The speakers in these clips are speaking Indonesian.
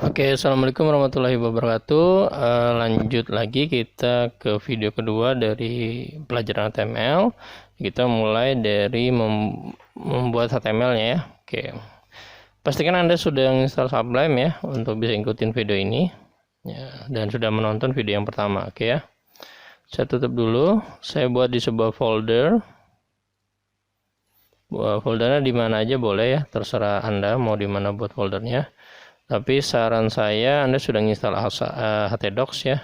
Oke, assalamualaikum warahmatullahi wabarakatuh. Lanjut lagi kita ke video kedua dari pelajaran HTML. Kita mulai dari membuat HTML-nya ya. Oke, pastikan Anda sudah install Sublime ya untuk bisa ikutin video ini ya, dan sudah menonton video yang pertama. Oke ya, saya tutup dulu. Saya buat di sebuah folder. Foldernya di mana aja boleh ya, terserah Anda mau di mana buat foldernya. Tapi saran saya Anda sudah install htdocs ya,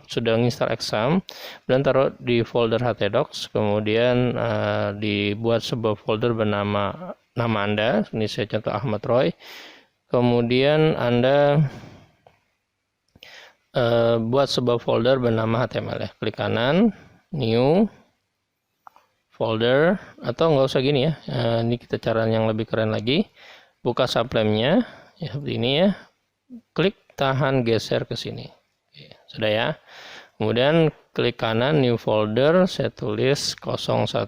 sudah install exam dan taruh di folder htdocs, kemudian dibuat sebuah folder bernama nama Anda, ini saya contoh Ahmad Roy. Kemudian Anda buat sebuah folder bernama HTML ya, klik kanan, new folder, atau nggak usah gini ya, ini kita cara yang lebih keren lagi. Buka Sublime-nya ya seperti ini ya. Klik tahan geser ke sini. Oke, sudah ya. Kemudian klik kanan new folder, saya tulis 01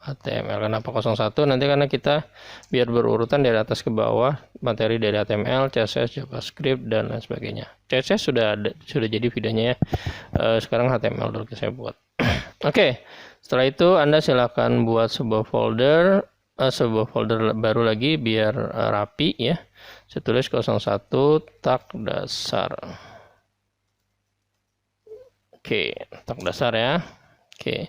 HTML. Kenapa 01? Nanti karena kita biar berurutan dari atas ke bawah, materi dari HTML, CSS, JavaScript dan lain sebagainya. CSS sudah jadi videonya ya. Sekarang HTML dulu saya buat. Oke. Setelah itu Anda silakan buat sebuah folder baru lagi biar rapi ya. Saya tulis 01 tag dasar. Oke, tag dasar ya. Oke.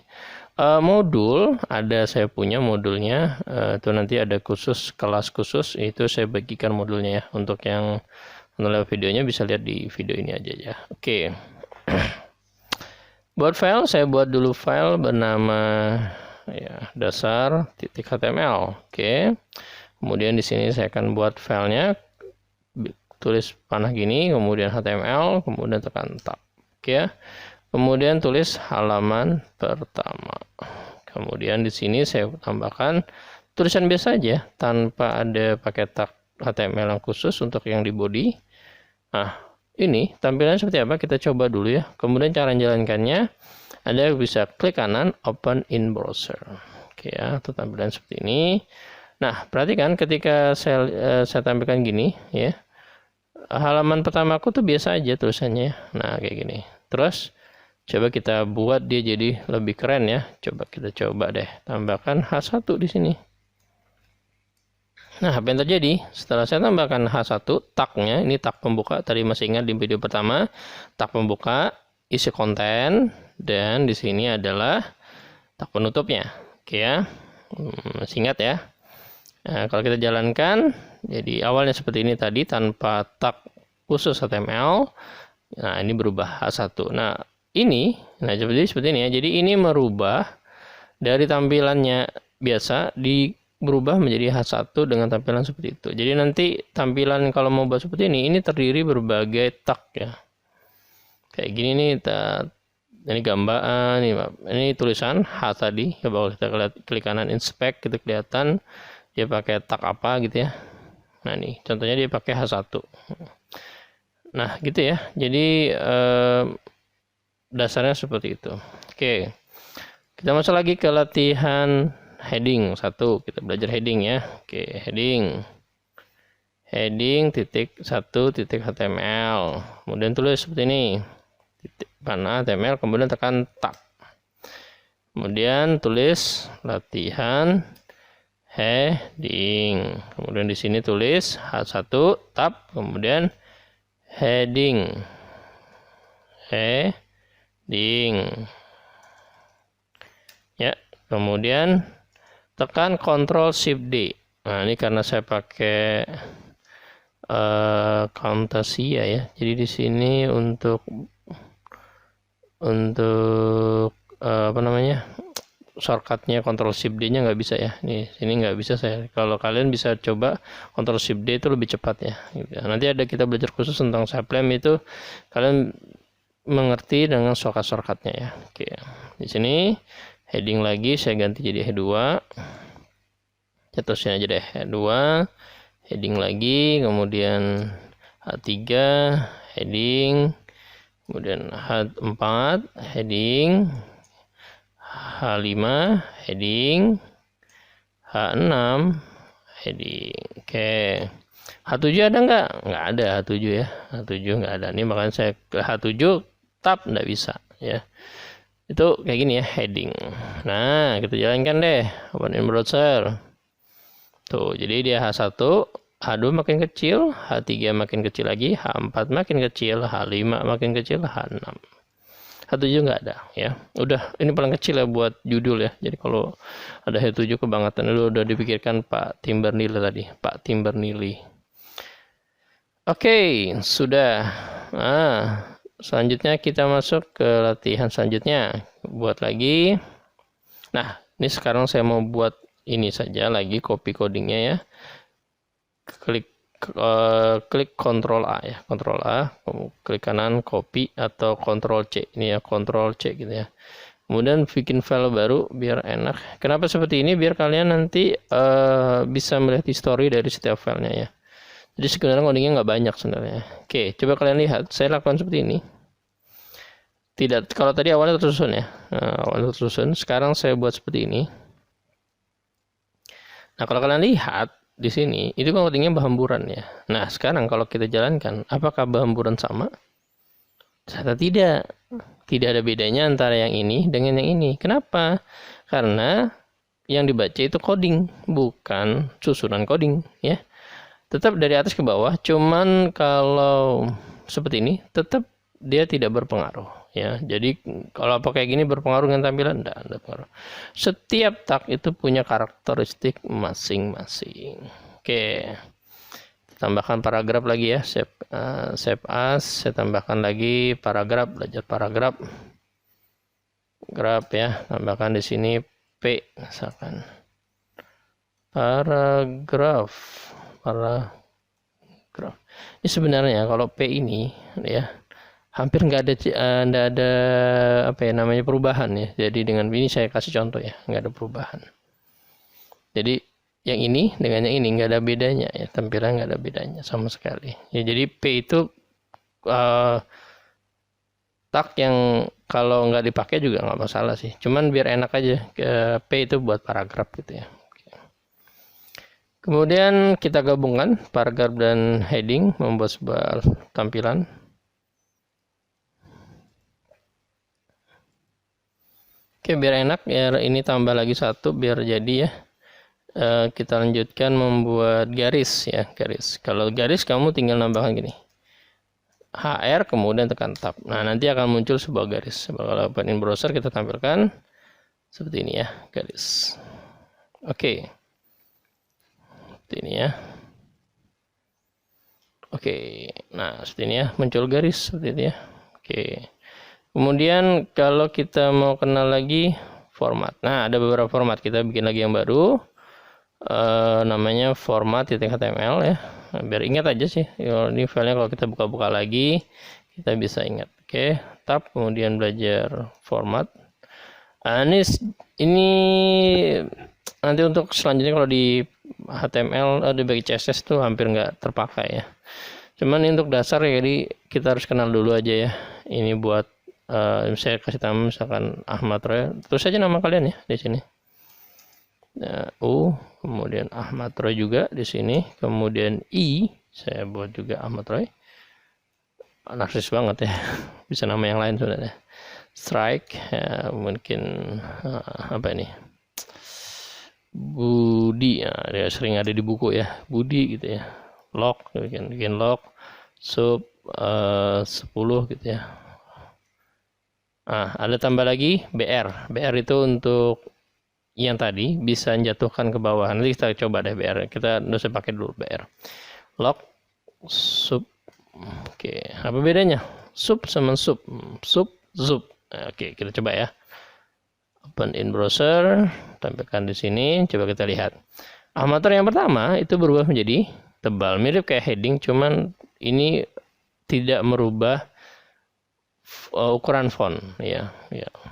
Modul ada, saya punya modulnya. Itu nanti ada khusus, kelas khusus, itu saya bagikan modulnya ya. Untuk yang menonton videonya bisa lihat di video ini aja ya. Oke. Buat file, saya buat dulu file bernama ya dasar.html. Oke. Kemudian di sini saya akan buat filenya, tulis panah gini, kemudian HTML, kemudian tekan tab. Oke ya. Kemudian tulis halaman pertama. Kemudian di sini saya tambahkan tulisan biasa aja tanpa ada pakai tag HTML yang khusus untuk yang di body. Nah, ini tampilannya seperti apa? Kita coba dulu ya. Kemudian cara menjalankannya, Anda bisa klik kanan open in browser. Oke ya, itu tampilan seperti ini. Nah, perhatikan ketika saya tampilkan gini ya. Halaman pertamaku tuh biasa aja tulisannya. Nah, kayak gini. Terus coba kita buat dia jadi lebih keren ya. Kita coba deh tambahkan H1 di sini. Nah, apa yang terjadi? Setelah saya tambahkan H1, tagnya, ini tag pembuka, tadi masih ingat di video pertama, tag pembuka, isi konten, dan di sini adalah tag penutupnya. Oke ya, masih ingat ya. Nah, kalau kita jalankan, jadi awalnya seperti ini tadi, tanpa tag khusus HTML, nah ini berubah H1. Nah, seperti ini ya, jadi ini merubah dari tampilannya biasa, berubah menjadi H1 dengan tampilan seperti itu. Jadi nanti tampilan kalau mau buat seperti ini terdiri berbagai tag ya. Kayak gini nih, ini gambar, ini tulisan H tadi. Coba kita klik kanan inspect, kita kelihatan dia pakai tag apa gitu ya. Nah nih, contohnya dia pakai H1. Nah gitu ya. Jadi dasarnya seperti itu. Oke, kita masuk lagi ke latihan heading 1. Kita belajar heading ya. Oke, heading titik 1.html. Kemudian tulis seperti ini, titik panah HTML, kemudian tekan tab. Kemudian tulis latihan heading. Kemudian di sini tulis H1 tab, kemudian heading. Ya, kemudian tekan Ctrl Shift D. Nah, ini karena saya pakai Camtasia ya. Jadi di sini untuk shortcutnya Ctrl Shift D-nya nggak bisa ya. Nih, sini nggak bisa saya. Kalau kalian bisa coba Ctrl Shift D itu lebih cepat ya. Nanti ada kita belajar khusus tentang Sublime, itu kalian mengerti dengan shortcutnya ya. Oke. Di sini heading lagi saya ganti jadi H2. Terusnya aja deh, H2, heading lagi, kemudian H3, heading, kemudian H4, heading, H5, heading, H6, heading. Oke, H7 ada nggak? Nggak ada H7 ya. H7 nggak ada. Ini makanya saya ke H7 tab nggak bisa ya. Itu kayak gini ya, heading. Nah, kita jalankan deh. Open in browser. Tuh, jadi dia H1, H2 makin kecil, H3 makin kecil lagi, H4 makin kecil, H5 makin kecil, H6. H7 nggak ada ya. Udah, ini paling kecil ya buat judul ya. Jadi kalau ada H7 kebangetan, itu udah dipikirkan Pak Tim Bernilai tadi, Pak Tim Bernilai. Oke, sudah. Nah, selanjutnya kita masuk ke latihan selanjutnya. Buat lagi. Nah, ini sekarang saya mau buat ini saja lagi copy codingnya ya. Klik Ctrl A ya, Ctrl A, klik kanan copy atau Ctrl C. Ini ya, Ctrl C gitu ya. Kemudian bikin file baru biar enak. Kenapa seperti ini? Biar kalian nanti bisa melihat history dari setiap filenya ya. Jadi sebenarnya codingnya nggak banyak sebenarnya. Oke, coba kalian lihat. Saya lakukan seperti ini. Tidak, kalau tadi awalnya tersusun ya. Nah, awalnya tersusun. Sekarang saya buat seperti ini. Nah, kalau kalian lihat di sini, itu kan codingnya berhamburan ya. Nah, sekarang kalau kita jalankan, apakah berhamburan sama? Ternyata tidak. Tidak ada bedanya antara yang ini dengan yang ini. Kenapa? Karena yang dibaca itu coding, bukan susunan coding ya. Tetap dari atas ke bawah, cuman kalau seperti ini tetap dia tidak berpengaruh ya. Jadi kalau apa kayak gini berpengaruh dengan tampilan? Enggak berpengaruh. Setiap tag itu punya karakteristik masing-masing. Oke, tambahkan paragraf lagi ya. Save as, saya tambahkan lagi paragraf, belajar paragraf. Graf ya, tambahkan di sini P misalkan. Paragraf. Ini sebenarnya kalau P ini ya hampir nggak ada apa ya namanya perubahan ya. Jadi dengan ini saya kasih contoh ya, nggak ada perubahan. Jadi yang ini dengan yang ini nggak ada bedanya ya, tampilan nggak ada bedanya sama sekali. Ya, jadi P itu tag yang kalau nggak dipakai juga nggak masalah sih. Cuman biar enak aja, P itu buat paragraf gitu ya. Kemudian kita gabungkan paragraf dan heading membuat sebuah tampilan. Oke, biar enak ya, ini tambah lagi satu biar jadi ya. Kita lanjutkan membuat garis ya, garis. Kalau garis kamu tinggal nambahkan gini. HR kemudian tekan tab. Nah, nanti akan muncul sebuah garis. Kalau open in browser kita tampilkan seperti ini ya, garis. Oke. Ini ya. Oke, nah seperti ini ya, muncul garis seperti ini ya. Oke, kemudian kalau kita mau kenal lagi format, nah ada beberapa format, kita bikin lagi yang baru, namanya format.html ya. Nah, biar ingat aja sih, ini filenya kalau kita buka-buka lagi kita bisa ingat. Oke, tab, kemudian belajar format. Nah, ini nanti untuk selanjutnya kalau di HTML di bagi CSS tuh hampir nggak terpakai ya. Cuman ini untuk dasar ya, jadi kita harus kenal dulu aja ya. Ini buat saya kasih nama misalkan Ahmad Roy, terus saja nama kalian ya di sini. U, kemudian Ahmad Roy juga di sini, kemudian I saya buat juga Ahmad Roy. Narsis banget ya, bisa nama yang lain sebenarnya. Strike ya, mungkin apa ini? Budi ya, dia sering ada di buku ya, Budi gitu ya. Log, bikin log sub 10 gitu ya. Nah, ada tambah lagi BR. BR itu untuk yang tadi bisa menjatuhkan ke bawah. Nanti kita coba deh BR. Kita usah pakai dulu BR. Log sub. Oke, apa bedanya? Sub sama sub. Sub, sub. Oke, kita coba ya. Open in browser, tampilkan di sini, coba kita lihat. Ahmad yang pertama itu berubah menjadi tebal, mirip kayak heading, cuman ini tidak merubah ukuran font ya,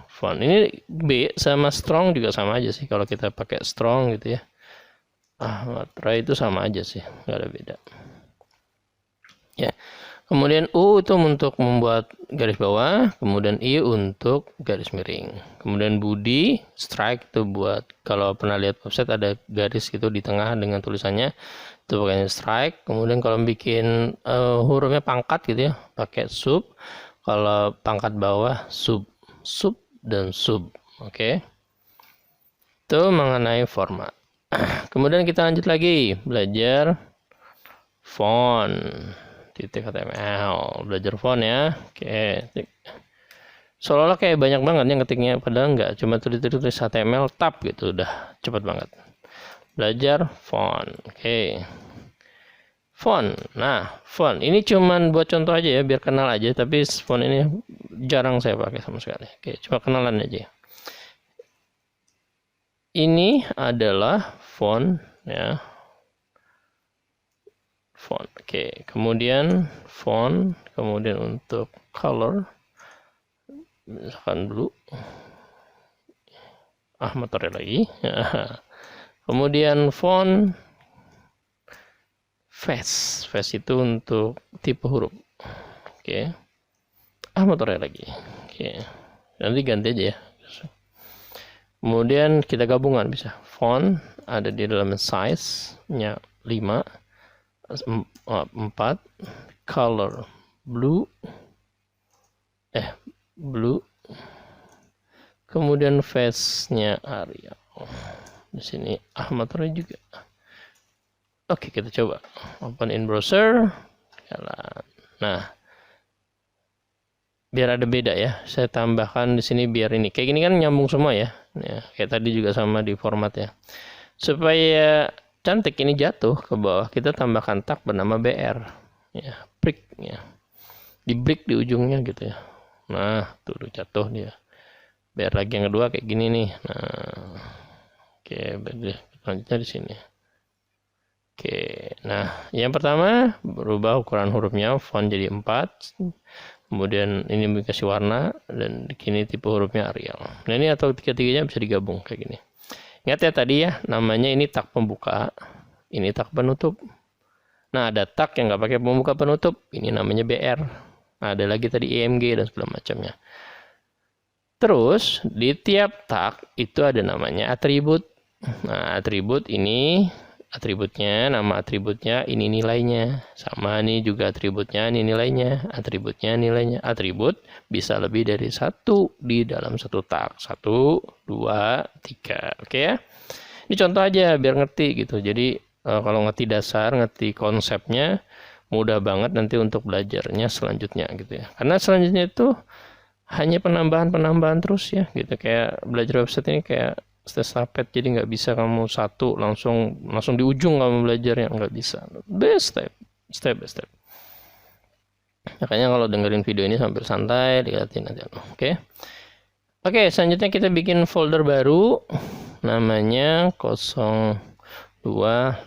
font. Ini B sama strong juga sama aja sih, kalau kita pakai strong gitu ya. Ahmad itu sama aja sih, nggak ada beda. Ya, Kemudian U itu untuk membuat garis bawah, kemudian I untuk garis miring. Kemudian Budi, strike itu buat kalau pernah lihat website ada garis gitu di tengah dengan tulisannya, itu pakai strike. Kemudian kalau bikin hurufnya pangkat gitu ya, pakai sub. Kalau pangkat bawah sub, sub dan sub. Oke. Itu mengenai format. Kemudian kita lanjut lagi belajar font. HTML, belajar font ya. Oke, seolah-olah kayak banyak banget yang ketiknya, padahal enggak, cuma tulis HTML tab gitu, udah cepat banget. Belajar font. Oke. Font. Nah, font ini cuman buat contoh aja ya, biar kenal aja, tapi font ini jarang saya pakai sama sekali. Oke, cuma kenalan aja. Ini adalah font ya. Font. Oke, kemudian font, kemudian untuk color misalkan blue. Motornya lagi. Kemudian font face. Face itu untuk tipe huruf. Oke. Motornya lagi. Oke. Nanti ganti aja ya. Kemudian kita gabungan bisa. Font ada di dalam size-nya 5. 4, color blue, kemudian face-nya Arial. Di sini motornya juga. Oke, kita coba open in browser. Nah, biar ada beda ya, saya tambahkan di sini biar ini kayak gini kan nyambung semua ya. Kayak tadi juga sama di format ya. Supaya cantik ini jatuh ke bawah, kita tambahkan tag bernama BR ya, break ya, di break di ujungnya gitu ya. Nah, tuh jatuh dia. BR lagi yang kedua kayak gini nih. Nah, oke, selanjutnya di sini. Oke, nah yang pertama berubah ukuran hurufnya, font jadi 4, kemudian ini dikasih warna, dan di sini tipe hurufnya Arial. Nah ini atau tiga-tiganya bisa digabung kayak gini. Ingat ya tadi ya, namanya ini tag pembuka, ini tag penutup. Nah, ada tag yang nggak pakai pembuka penutup, ini namanya BR. Nah, ada lagi tadi IMG dan segala macamnya. Terus, di tiap tag itu ada namanya atribut. Nah, atribut ini, nama atributnya, ini nilainya. Sama nih juga atributnya, ini nilainya. Atributnya, nilainya. Atribut bisa lebih dari 1 di dalam satu tag. 1, 2, 3. Oke ya. Ini contoh aja biar ngerti gitu. Jadi kalau ngerti dasar, ngerti konsepnya, mudah banget nanti untuk belajarnya selanjutnya gitu ya. Karena selanjutnya itu hanya penambahan terus ya gitu. Kayak belajar website ini kayak estafet, jadi nggak bisa kamu satu langsung di ujung kamu belajarnya, nggak bisa. Step by step. Makanya kalau dengerin video ini sambil santai lihatin aja. Oke, selanjutnya kita bikin folder baru namanya 02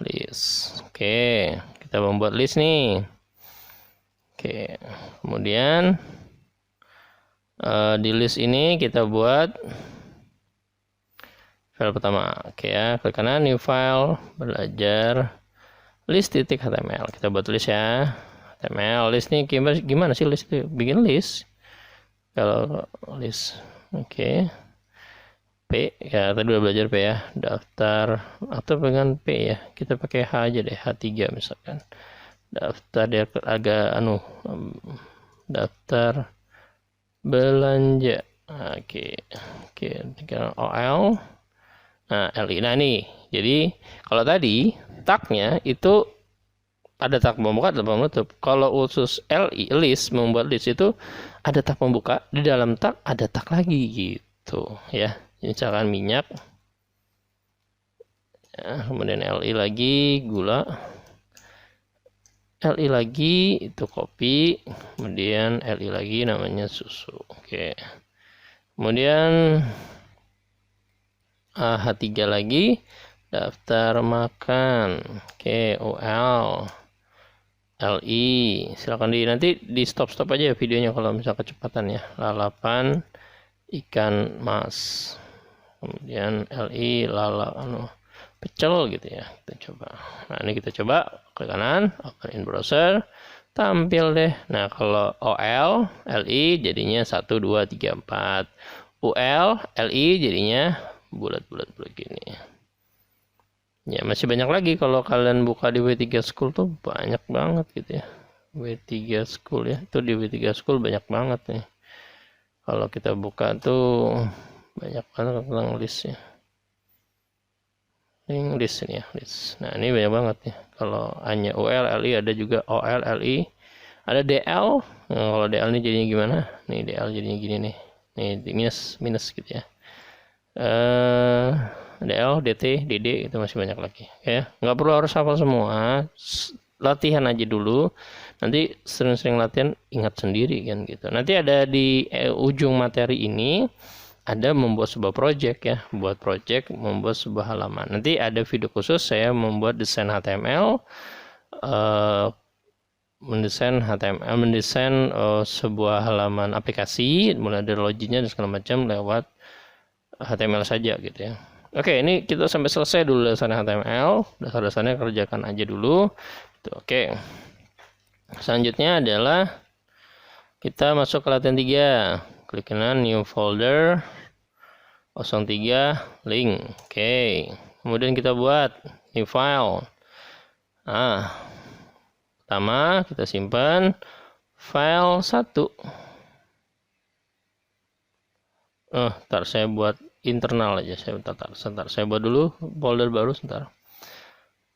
list. Oke, kita membuat list nih. Oke, kemudian di list ini kita buat file pertama. Oke ya, klik kanan new file, belajar list.html. Kita buat list ya. HTML list nih gimana sih list itu? Bikin list. Kalau list. Oke. P ya, tadi udah belajar P ya. Daftar atau dengan P ya. Kita pakai H aja deh, H3 misalkan. Daftar dia agak daftar belanja. Oke. Tinggal OL. Nah, LI. Nah, nih. Jadi, kalau tadi tagnya itu ada tag pembuka dan penutup. Kalau khusus LI, list, membuat list itu ada tag pembuka, di dalam tag ada tag lagi gitu ya. Misalkan minyak. Ya, kemudian LI lagi, gula. LI lagi itu kopi, kemudian LI lagi namanya susu. Oke. Kemudian H3 lagi daftar makan. Oke, OL LI. Silakan nanti di stop aja videonya kalau misal kecepatan ya. Lalapan ikan mas. Kemudian LI pecel gitu ya. Kita coba. Nah, ini kita coba klik kanan, open in browser. tampil deh. Nah, kalau OL, LI jadinya 1, 2, 3, 4. UL, LI jadinya bulat-bulat begini. Ya, masih banyak lagi kalau kalian buka di W3 School tuh banyak banget gitu ya. W3 School ya, itu di W3 School banyak banget nih. Kalau kita buka tuh banyak banget tentang listnya. Ini list ini ya, list. Nah, ini banyak banget ya. Kalau hanya UL, LI ada juga OL, LI. Ada DL. Nah, kalau DL ini jadinya gimana? Nih DL jadinya gini nih. Nih minus gitu ya. DL, DT, DD itu masih banyak lagi ya. Nggak perlu harus hafal semua. Latihan aja dulu. Nanti sering-sering latihan ingat sendiri kan gitu. Nanti ada di ujung materi ini ada membuat sebuah project ya, buat project membuat sebuah halaman. Nanti ada video khusus saya membuat desain HTML, mendesain sebuah halaman aplikasi, mulai dari loginnya dan segala macam lewat HTML saja gitu ya. Oke, ini kita sampai selesai dulu dasarnya HTML, dasar-dasarnya kerjakan aja dulu. Oke, selanjutnya adalah kita masuk ke latihan 3. Klik kanan new folder 03 link. Oke. Kemudian kita buat new file. Nah, pertama kita simpan file 1. Ntar saya buat internal aja. Sebentar. Saya buat dulu folder baru sebentar.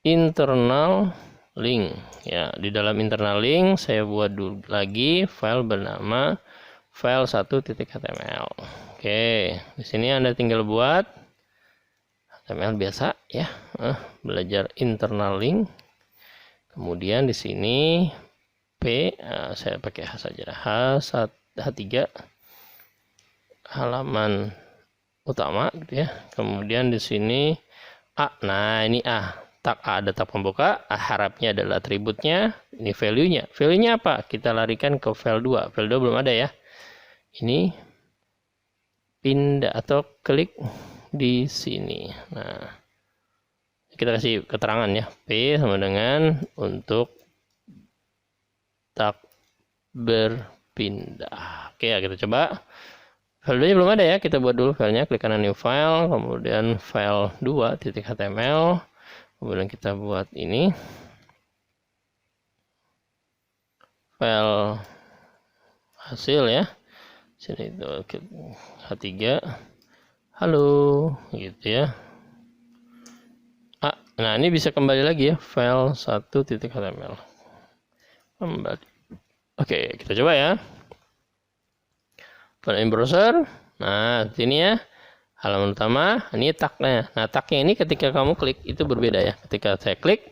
Internal link. Ya, di dalam internal link saya buat dulu lagi file bernama file 1.html. Oke, di sini Anda tinggal buat HTML biasa ya. Belajar internal link. Kemudian di sini saya pakai H saja. H3 halaman utama gitu ya. Kemudian di sini A. Nah, ini A. Tag A ada tag pembuka, harapnya adalah atributnya, ini value-nya. Value-nya apa? Kita larikan ke file 2. File 2 belum ada ya. Ini pindah atau klik di sini. Nah, kita kasih keterangan ya. P sama dengan untuk tag berpindah. Oke ya, kita coba. File 2-nya belum ada ya. Kita buat dulu filenya. Klik kanan new file. Kemudian file 2.html. Kemudian kita buat ini. File hasil ya. Sini itu H3 halo gitu ya. Nah ini bisa kembali lagi ya, file 1.html kembali. Oke, kita coba ya. File in browser. Nah sini ya, halaman utama. Ini tagnya. Nah tagnya ini ketika kamu klik itu berbeda ya. Ketika saya klik,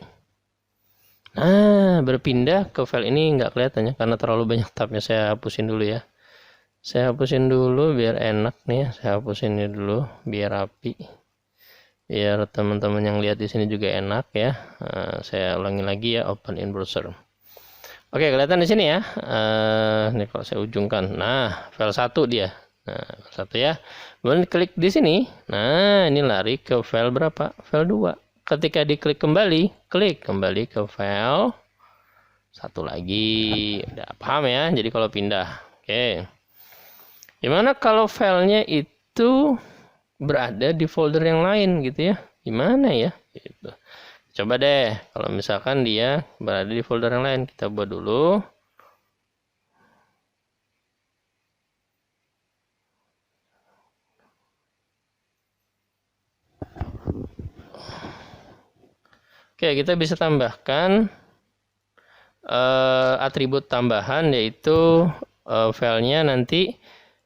nah berpindah ke file ini nggak kelihatannya karena terlalu banyak tabnya. Saya hapusin dulu ya. Saya hapusin dulu biar enak nih. Saya hapusin ini dulu biar rapi. Biar teman-teman yang lihat di sini juga enak ya. Saya ulangi lagi ya, open in browser. Oke, kelihatan di sini ya. Ini kalau saya ujungkan. Nah, file 1 dia. Nah, file 1 ya. Kemudian klik di sini. Nah, ini lari ke file berapa? File 2. Ketika diklik kembali, klik kembali ke file 1 lagi. Udah paham ya? Jadi kalau pindah. Oke. Gimana kalau filenya itu berada di folder yang lain gitu ya? Gimana ya? Gitu. Coba deh, kalau misalkan dia berada di folder yang lain, kita buat dulu. Oke, kita bisa tambahkan atribut tambahan, yaitu filenya nanti.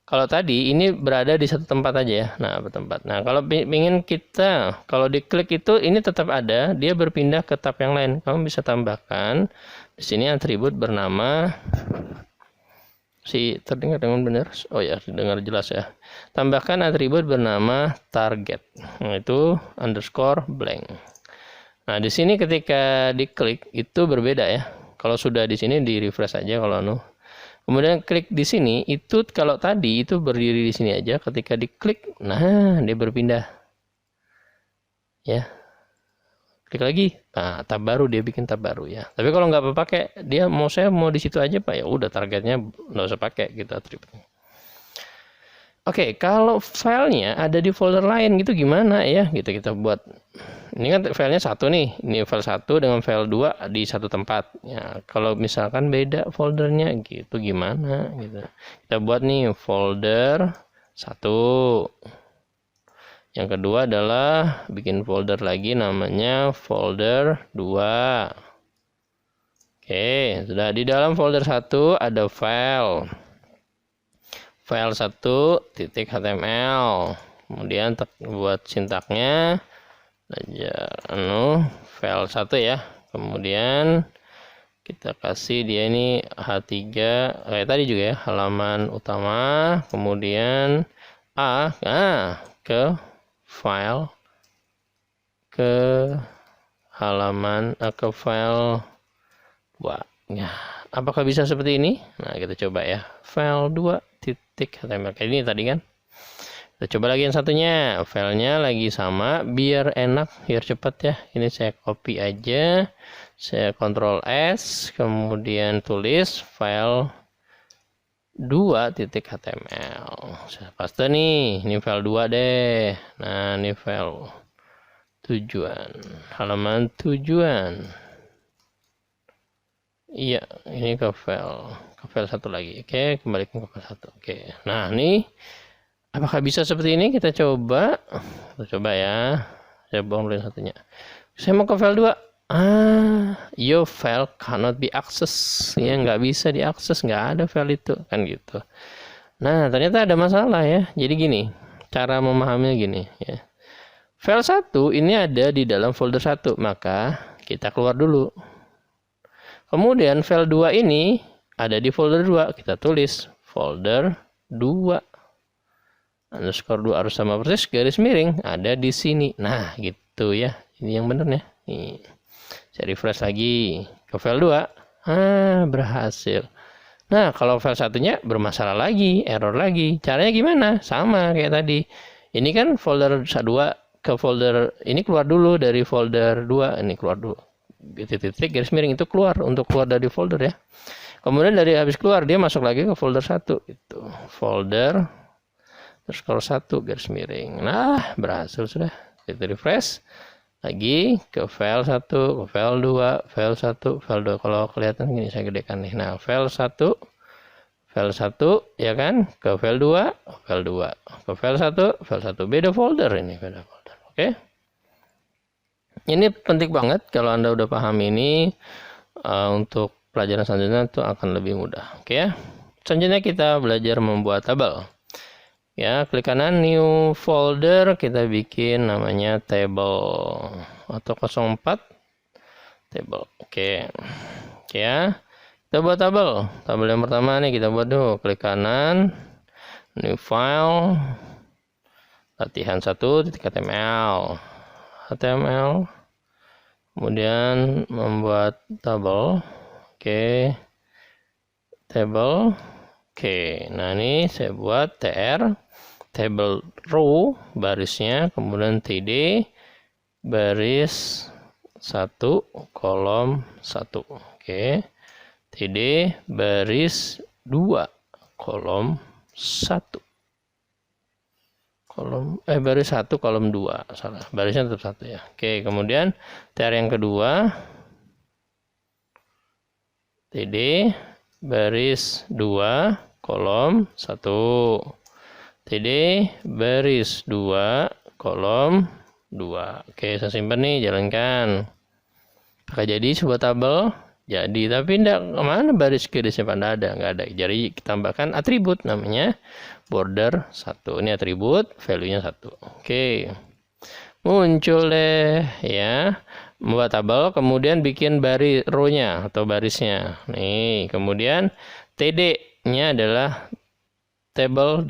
Kalau tadi ini berada di satu tempat aja ya. Nah, bertempat. Nah, kalau ingin kita, kalau diklik itu ini tetap ada, dia berpindah ke tab yang lain. Kamu bisa tambahkan di sini atribut bernama terdengar dengan benar. Oh ya, terdengar jelas ya. Tambahkan atribut bernama target. Nah, itu underscore blank. Nah, di sini ketika diklik itu berbeda ya. Kalau sudah di sini di refresh aja kalau Kemudian klik di sini, itu kalau tadi itu berdiri di sini aja, ketika diklik, nah dia berpindah. Ya. klik lagi. Nah, tab baru, dia bikin tab baru ya. Tapi kalau nggak pakai, dia saya mau di situ aja Pak, ya udah targetnya nggak usah pakai gitu atributnya. Oke, kalau filenya ada di folder lain gitu gimana ya? Gitu kita buat. Ini kan filenya satu nih, ini file 1 dengan file 2 di satu tempat. Ya, kalau misalkan beda foldernya gitu gimana gitu. Kita buat nih folder 1. Yang kedua adalah bikin folder lagi namanya folder 2. Oke, sudah di dalam folder 1 ada file 1.html. Kemudian buat sintaknya aja file 1 ya. Kemudian kita kasih dia ini H3 kayak tadi juga ya, halaman utama, kemudian ke file ke halaman ke file 2 ya. Apakah bisa seperti ini? Nah, kita coba ya, file 2.html kayak ini tadi kan. Kita coba lagi yang satunya, filenya lagi sama, biar enak, biar cepat ya. Ini saya copy aja, saya Ctrl S, kemudian tulis file 2.html. Saya paste nih, ini file 2 deh. Nah, ini file tujuan, halaman tujuan. Iya, ini ke file 1 lagi. Oke, kembali ke file 1. Oke. Nah, ini apakah bisa seperti ini? Kita coba. Ya. Saya bohongin satunya. Saya mau ke file 2. Your file cannot be accessed. Ya, nggak bisa diakses, nggak ada file itu, kan gitu. Nah, ternyata ada masalah ya. Jadi gini, cara memahaminya gini ya. File 1 ini ada di dalam folder 1, maka kita keluar dulu. Kemudian file 2 ini ada di folder 2, kita tulis folder 2. Underscore 2 harus sama persis garis miring ada di sini. Nah, gitu ya. Ini yang benar ya. Nih. Saya refresh lagi ke file 2. Berhasil. Nah, kalau file satunya bermasalah lagi, error lagi. Caranya gimana? Sama kayak tadi. Ini kan folder 2 ke folder ini keluar dulu dari folder 2. Ini keluar dulu. Titik garis miring itu keluar untuk keluar dari folder ya. Kemudian dari habis keluar dia masuk lagi ke folder 1 itu. Folder terus kalau 1 garis miring. Nah, berhasil sudah. Kita refresh lagi ke file 1, ke file 2, file 1, file 2. Kalau kelihatan gini saya gedekan nih. Nah, file 1 ya kan, ke file 2, file 2, ke file 1, file 1. Beda folder ini, beda folder. Oke. Ini penting banget kalau Anda udah paham ini, untuk pelajaran selanjutnya itu akan lebih mudah. Oke ya. Selanjutnya kita belajar membuat tabel. Ya, klik kanan new folder, kita bikin namanya table atau 04 table. Oke. Oke ya. Kita buat tabel. Tabel yang pertama nih kita buat dulu. Klik kanan, new file, latihan 1.html. HTML. Kemudian membuat tabel. Oke. Table. Oke. Nah, ini saya buat tr table row barisnya, kemudian td baris 1 kolom 1. Oke. td baris 2 kolom 1. Baris 1 kolom 2. Salah. Barisnya tetap 1 ya. Oke, kemudian tr yang kedua td baris 2 kolom 1. td baris 2 kolom 2. Oke, saya simpan nih, jalankan. Apakah jadi sebuah tabel? Jadi, tapi enggak, kemana baris garisnya pada ada? Enggak ada. Jadi tambahkan atribut namanya border 1. Ini atribut, value-nya 1. Oke. Muncul deh ya. Membuat tabel, kemudian bikin baris row-nya atau barisnya. Nih, kemudian td-nya adalah table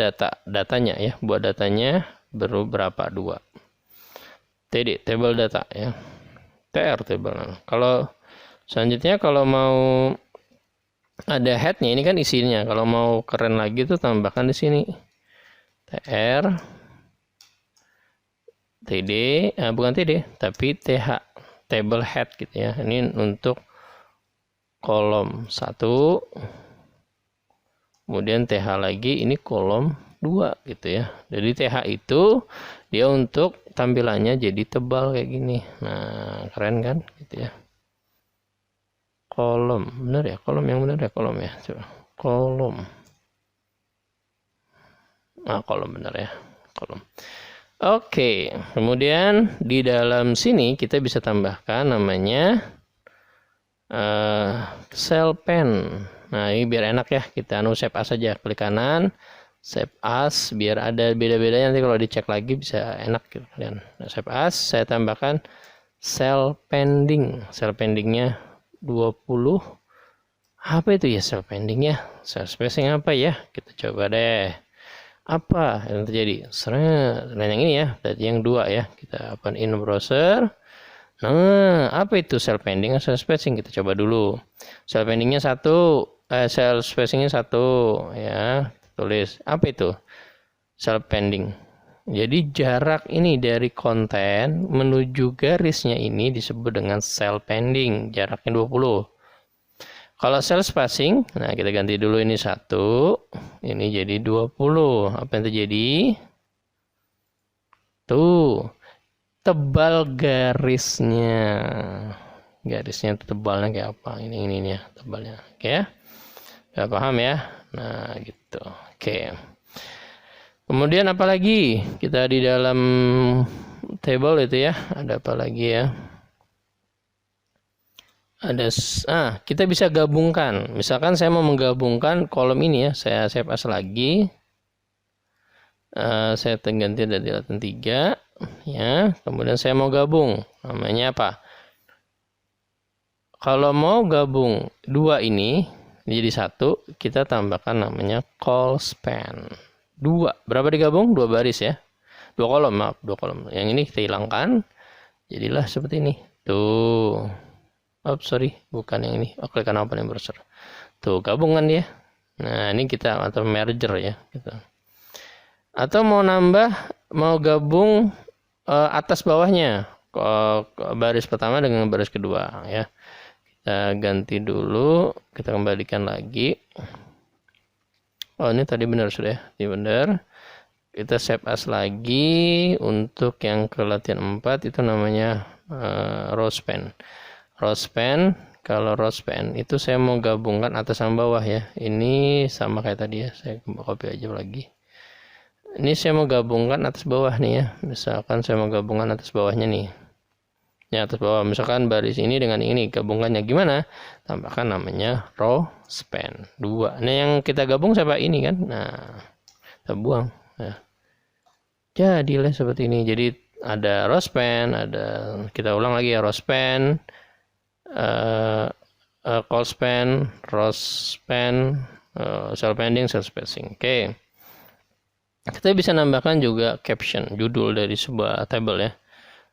datanya ya. Buat datanya berapa 2. td table data ya. tr table. Kalau selanjutnya kalau mau ada head-nya, ini kan isinya. Kalau mau keren lagi tuh tambahkan di sini. tr td, bukan td, tapi th. table head gitu ya. Ini untuk kolom 1, kemudian TH lagi, ini kolom 2 gitu ya. Jadi TH itu dia untuk tampilannya jadi tebal kayak gini. Nah, keren kan gitu ya. Kolom, bener ya, kolom yang bener ya, kolom ya. Coba. Kolom. Nah, kolom bener ya, kolom. Oke, kemudian di dalam sini kita bisa tambahkan namanya cell pen. Nah, ini biar enak ya, kita save as saja, klik kanan, save as, biar ada beda-bedanya, nanti kalau dicek lagi bisa enak gitu kalian. Nah, save as, saya tambahkan cell pending. Cell pendingnya 20. Apa itu ya cell pendingnya? Cell spacing apa ya? Kita coba deh. Apa yang terjadi? Seret. Nah, yang ini ya, tadi yang 2 ya. Kita open in browser. Nah, apa itu cell pending atau cell spacing? Kita coba dulu. Cell pendingnya 1, cell spacingnya 1 ya. Tulis apa itu? Cell pending. Jadi jarak ini dari konten menuju garisnya ini disebut dengan cell pending. Jaraknya 20. Kalau cell spacing, nah kita ganti dulu ini 1, ini jadi 20. Apa yang terjadi? Tuh, tebal garisnya. Garisnya tebalnya kayak apa? Ini ya, tebalnya. Oke ya? Gak paham ya? Nah, gitu. Oke. Kemudian apa lagi? Kita di dalam table itu ya, ada apa lagi ya? Kita bisa gabungkan. Misalkan saya mau menggabungkan kolom ini ya, saya save as lagi. Saya ganti dari Latin 3 ya. Kemudian saya mau gabung. Namanya apa? Kalau mau gabung 2 ini jadi 1, kita tambahkan namanya call span. 2. Berapa digabung? 2 baris ya. 2 kolom, maaf, 2 kolom. Yang ini kita hilangkan. Jadilah seperti ini. Tuh. Oh, sorry, bukan yang ini. Klik kanan open in browser. Tuh, gabungan dia. Nah, ini kita atau merger ya, gitu. Atau mau gabung atas bawahnya, baris pertama dengan baris kedua ya. Kita ganti dulu, kita kembalikan lagi. Oh, ini tadi benar sudah ya, ini benar. Kita save as lagi. Untuk yang ke latihan 4 itu namanya row span. Row span, kalau row span itu saya mau gabungkan atas sama bawah ya. Ini sama kayak tadi ya, saya copy aja lagi. Ini saya mau gabungkan atas bawah nih ya. Misalkan saya mau gabungkan atas bawahnya nih. Ya, atas bawah. Misalkan baris ini dengan ini, gabungkannya gimana? Tambahkan namanya row span 2. Nah, yang kita gabung siapa ini kan? Nah, kita buang. Nah, jadilah seperti ini. Jadi ada row span, kita ulang lagi ya, row span, call span, row span, cell pending, cell spacing. Oke. Kita bisa nambahkan juga caption, judul dari sebuah table ya.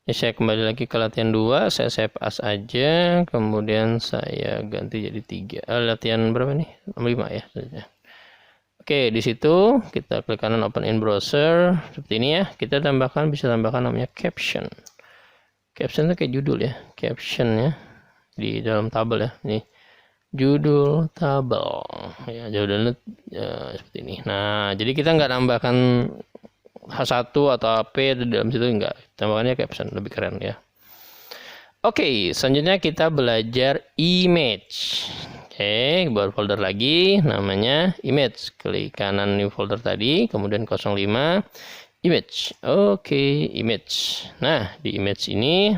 Ini saya kembali lagi ke latihan 2, saya save as aja, kemudian saya ganti jadi 3. Latihan berapa nih? 5 ya. Oke, di situ kita klik kanan open in browser seperti ini ya. Kita bisa tambahkan namanya caption. Caption itu kayak judul ya, caption ya. Di dalam tabel ya, ini judul tabel ya, judulnya seperti ini. Nah, jadi kita nggak nambahkan H1 atau AP di dalam situ, enggak, tambahkannya caption, lebih keren ya. Oke, selanjutnya kita belajar image. Oke, buat folder lagi namanya image. Klik kanan new folder tadi, kemudian 05 image. Oke, image. Nah, di image ini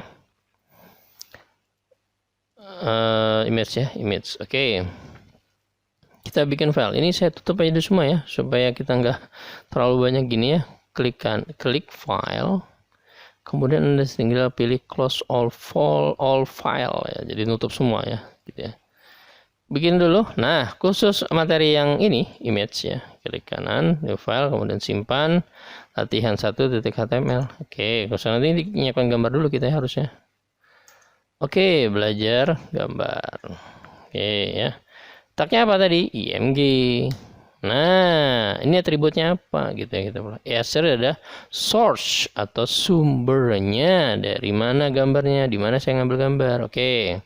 image ya, image. Oke. Kita bikin file. Ini saya tutup aja dulu semua ya, supaya kita nggak terlalu banyak gini ya. Klik file. Kemudian Anda tinggal pilih close all file ya. Jadi nutup semua ya, gitu ya. Bikin dulu. Nah, khusus materi yang ini image ya. Klik kanan, new file, kemudian simpan latihan 1.html. Oke, kalau nanti nyiapkan gambar dulu kita ya, harusnya. Oke, belajar gambar. Oke ya. Tagnya apa tadi? IMG. Nah, ini atributnya apa gitu ya kita mulai. Asset adalah source atau sumbernya, dari mana gambarnya, di mana saya ngambil gambar. Oke.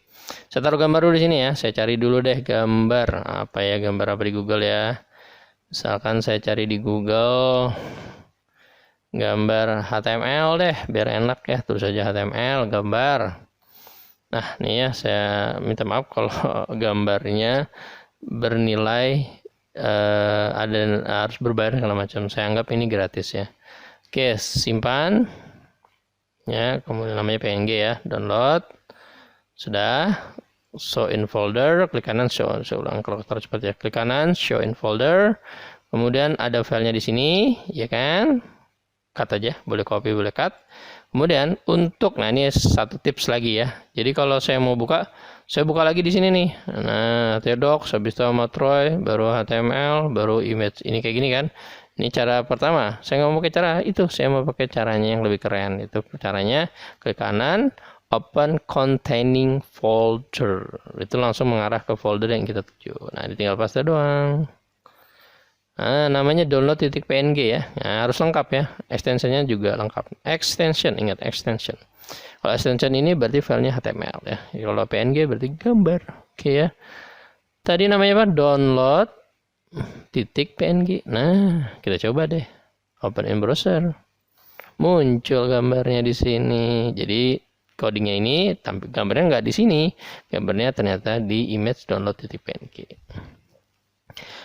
Saya taruh gambar dulu di sini ya. Saya cari dulu deh gambar. Apa ya, gambar apa di Google ya? Misalkan saya cari di Google gambar HTML deh, biar enak ya. Tulis saja HTML gambar. Nah, nih ya, saya minta maaf kalau gambarnya bernilai ada harus berbayar segala macam. Saya anggap ini gratis ya. Oke, simpan ya, kemudian namanya PNG ya, download. Sudah, show in folder, klik kanan show. Saya ulang kalau taruh seperti ya, klik kanan show in folder. Kemudian ada filenya di sini, ya kan? Cut aja, boleh copy, boleh cut. Kemudian untuk, nah ini satu tips lagi ya. Jadi kalau saya mau buka, saya buka lagi di sini nih. Nah, Docs, habis itu sama Troy, baru HTML, baru image. Ini kayak gini kan. Ini cara pertama. Saya nggak mau pakai cara itu, saya mau pakai caranya yang lebih keren. Itu caranya klik kanan, open containing folder. Itu langsung mengarah ke folder yang kita tuju. Nah, ini tinggal paste doang. Nah, namanya download.png ya. Nah, harus lengkap ya. Extensionnya juga lengkap. Extension, ingat extension. Kalau extension ini berarti filenya HTML ya. Kalau PNG berarti gambar. Oke ya. Tadi namanya apa? Download.png. Nah, kita coba deh. Open in browser. Muncul gambarnya di sini. Jadi codingnya ini tampil gambarnya nggak di sini. Gambarnya ternyata di image download.png.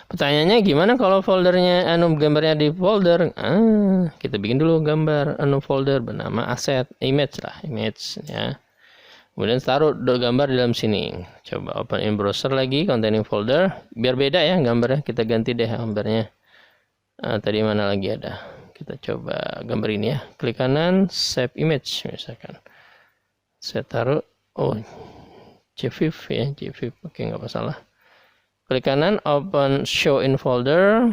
Pertanyaannya gimana kalau foldernya gambarnya di folder? Kita bikin dulu gambar folder bernama asset image lah, image ya. Kemudian taruh gambar di dalam sini. Coba open in browser lagi containing folder, biar beda ya gambarnya. Kita ganti deh gambarnya. Tadi mana lagi ada? Kita coba gambar ini ya. Klik kanan save image misalkan. Saya taruh JPEG ya, JPEG. Oke, nggak masalah. Klik kanan open show in folder,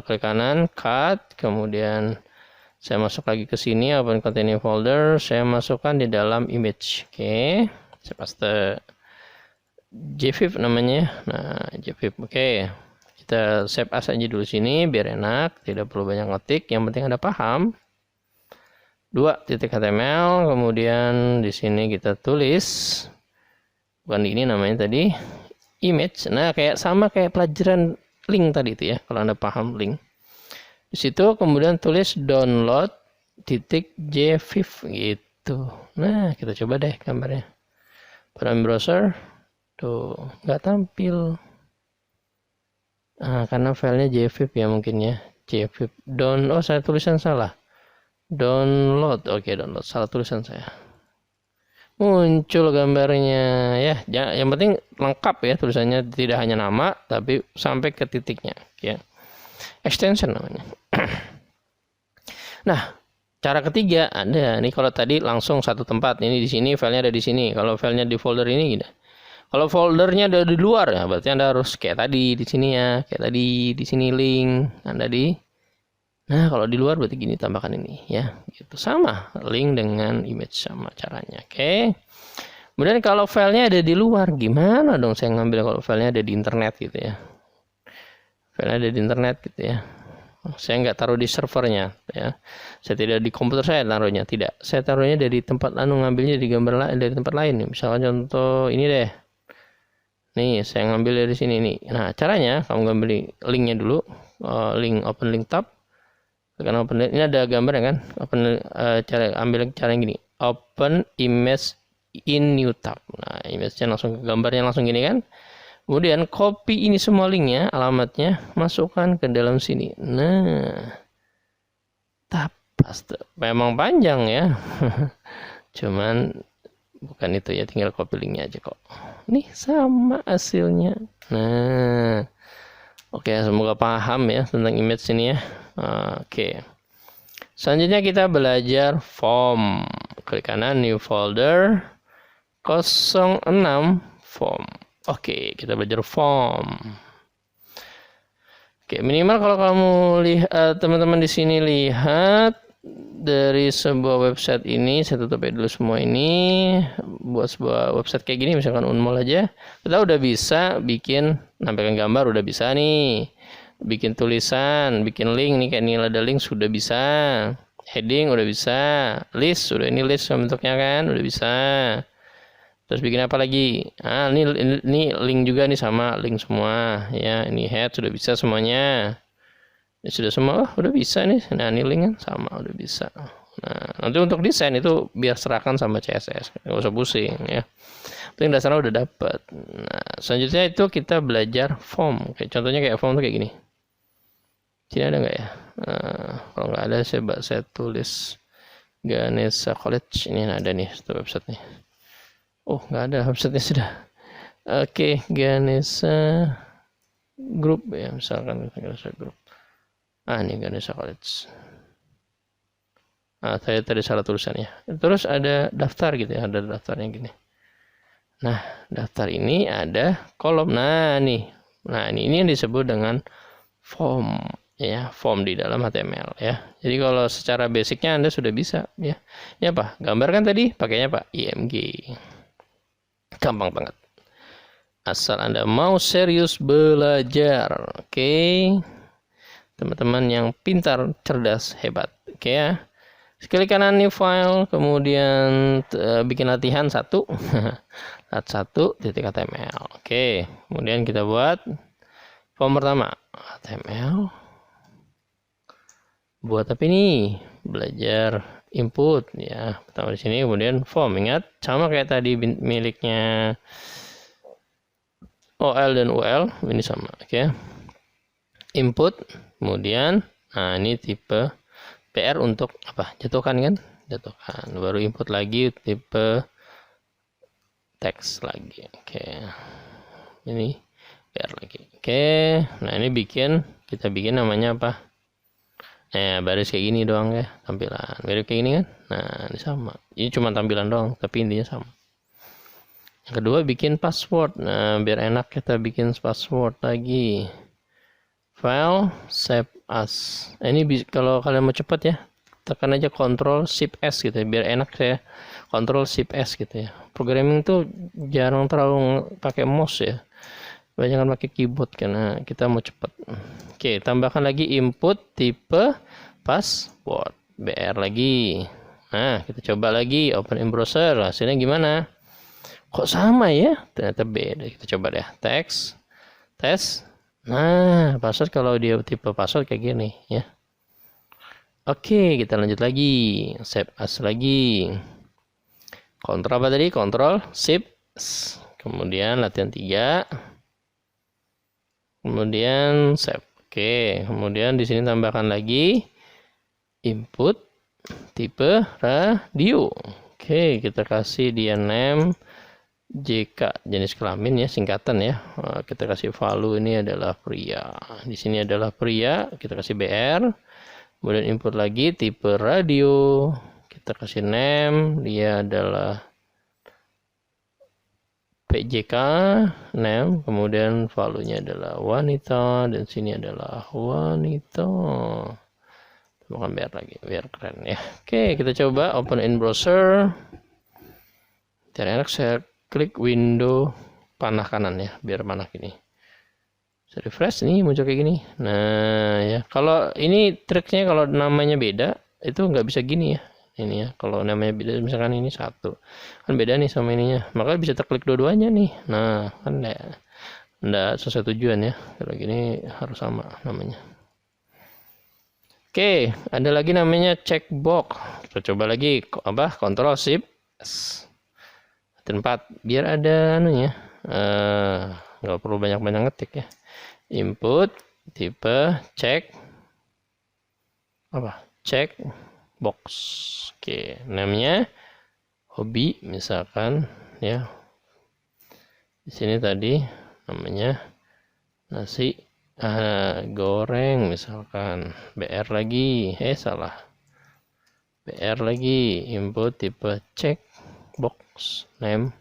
klik kanan cut, kemudian saya masuk lagi ke sini open containing folder, saya masukkan di dalam image. Oke, saya paste JPEG namanya. Nah, JPEG. Oke, kita save as aja dulu sini biar enak, tidak perlu banyak ngetik, yang penting ada paham. 2.html, kemudian di sini kita tulis, bukan ini namanya tadi, image. Nah, sama kayak pelajaran link tadi itu ya, kalau Anda paham link. Di situ kemudian tulis download.jpeg gitu. Nah, kita coba deh gambarnya. Pada browser tuh nggak tampil. Karena filenya JPEG ya mungkin ya. JPEG saya tulisan salah. Download. Oke, download. Salah tulisan saya. Muncul gambarnya ya. Yang penting lengkap ya tulisannya, tidak hanya nama tapi sampai ke titiknya ya. Extension namanya. Nah, cara ketiga ada nih, kalau tadi langsung satu tempat, ini di sini filenya ada di sini. Kalau filenya di folder ini gini. Kalau foldernya ada di luar ya berarti Anda harus kayak tadi di sini ya, kayak tadi di sini link Anda di. Nah, kalau di luar berarti gini, tambahkan ini ya. Gitu. Sama link dengan image, sama caranya. Oke. Kemudian kalau filenya ada di luar, gimana dong saya ngambil kalau filenya ada di internet gitu ya. Filenya ada di internet gitu ya. Saya nggak taruh di servernya ya. Saya tidak di komputer saya taruhnya, tidak. Saya taruhnya dari tempat ngambilnya di gambar dari tempat lain. Misalkan contoh ini deh. Nih, saya ngambil dari sini nih. Nah, caranya kamu ngambil linknya dulu. Open link tab. Karena open, ini ada gambar ya kan, ambil cara yang gini, open image in new tab. Nah, image-nya langsung, gambarnya langsung gini kan. Kemudian copy ini semua linknya, alamatnya, masukkan ke dalam sini. Nah, tab paste. Memang panjang ya. Cuman bukan itu ya, tinggal copy linknya aja kok. Nih sama hasilnya. Nah, oke, semoga paham ya tentang image ini ya. Oke. Selanjutnya kita belajar form. Klik kanan new folder 06 form. Oke, kita belajar form. Oke, minimal kalau kamu lihat, teman-teman di sini lihat dari sebuah website ini, saya tutup dulu semua ini, buat sebuah website kayak gini, misalkan Unmul aja, kita udah bisa bikin, nampilkan gambar, udah bisa nih. bikin tulisan, bikin link nih, kayak ini ada link sudah bisa, heading udah bisa, list sudah, ini list bentuknya kan udah bisa. Terus bikin apa lagi? Ini link juga nih, sama link semua ya. Ini head sudah bisa semuanya. Ini sudah semua, udah bisa nih. Nah, ini link kan sama udah bisa. Nah, nanti untuk desain itu biar serahkan sama CSS, nggak usah pusing ya. Penting dasarnya udah dapet. Nah, selanjutnya itu kita belajar form. Kayak contohnya kayak form tuh kayak gini. Sini ada nggak ya? Kalau nggak ada, saya tulis Ganesha College. Ini ada nih, itu website nih. Oh, nggak ada websitenya sudah. Oke, Ganesha Group ya, misalkan Ganesha Group. Ini Ganesha College. Saya tadi salah tulisannya. Terus ada daftar gitu ya, ada daftarnya gini. Nah, daftar ini ada kolom. Nah, nih. Nah, ini yang disebut dengan form ya, form di dalam HTML ya. Jadi kalau secara basicnya Anda sudah bisa ya. Ini apa? Gambar kan tadi pakainya apa? IMG. Gampang banget. Asal Anda mau serius belajar. Oke. Teman-teman yang pintar, cerdas, hebat. Oke ya. Klik kanan new file, kemudian bikin latihan 1. Lat 1.html. Oke, kemudian kita buat form pertama. HTML. Buat apa ini? Belajar input ya. Pertama di sini, kemudian form. Ingat sama kayak tadi miliknya OL dan UL, ini sama. Oke. Input, kemudian ini tipe PR untuk apa? Jatuhkan kan? Jatuhkan. Baru input lagi tipe teks lagi. Oke. Ini PR lagi. Oke. Nah, ini kita bikin namanya apa? Baris kayak gini doang ya tampilan. Mirip kayak gini kan? Nah, ini sama. Ini cuma tampilan doang, tapi intinya sama. Yang kedua bikin password. Nah, biar enak kita bikin password lagi. File, save as. Ini kalau kalian mau cepat ya, tekan aja Ctrl Shift S gitu ya, biar enak saya Ctrl Shift S gitu ya. Programming tuh jarang terlalu pakai mouse ya, banyak kan pakai keyboard karena kita mau cepat. Oke, tambahkan lagi input tipe password, BR lagi. Nah, kita coba lagi open in browser, hasilnya gimana? Kok sama ya? Ternyata beda. Kita coba deh, teks, tes. Nah, password kalau dia tipe password kayak gini ya. Oke, kita lanjut lagi. Save as lagi. Kontrol apa tadi? Kontrol Shift. Kemudian latihan 3. Kemudian save. Oke, kemudian di sini tambahkan lagi input tipe radio. Oke, kita kasih dia name JK, jenis kelamin ya, singkatan ya. Kita kasih value ini adalah pria. Di sini adalah pria, kita kasih BR. Kemudian input lagi tipe radio. Kita kasih name, dia adalah PJK name. Kemudian value-nya adalah wanita, dan sini adalah wanita. Tambahkan BR lagi, biar keren ya. Oke, kita coba open in browser. Biar enak saya klik window panah kanan ya, biar panah gini. Saya refresh nih, muncul kayak gini. Nah ya, kalau ini triknya kalau namanya beda itu nggak bisa gini ya. Ini ya, kalau namanya beda, misalkan ini 1 kan beda nih sama ininya, maka bisa terklik dua-duanya nih. Nah kan enggak sesuai tujuan ya, kalau gini harus sama namanya. Oke, ada lagi namanya checkbox. Kita coba lagi apa? Ctrl Shift tempat biar ada anunya, nggak perlu banyak-banyak ngetik ya. Input tipe check apa? Check box. Oke, namanya hobi misalkan ya. Di sini tadi namanya nasi goreng misalkan. BR lagi, salah. BR lagi, input tipe check box name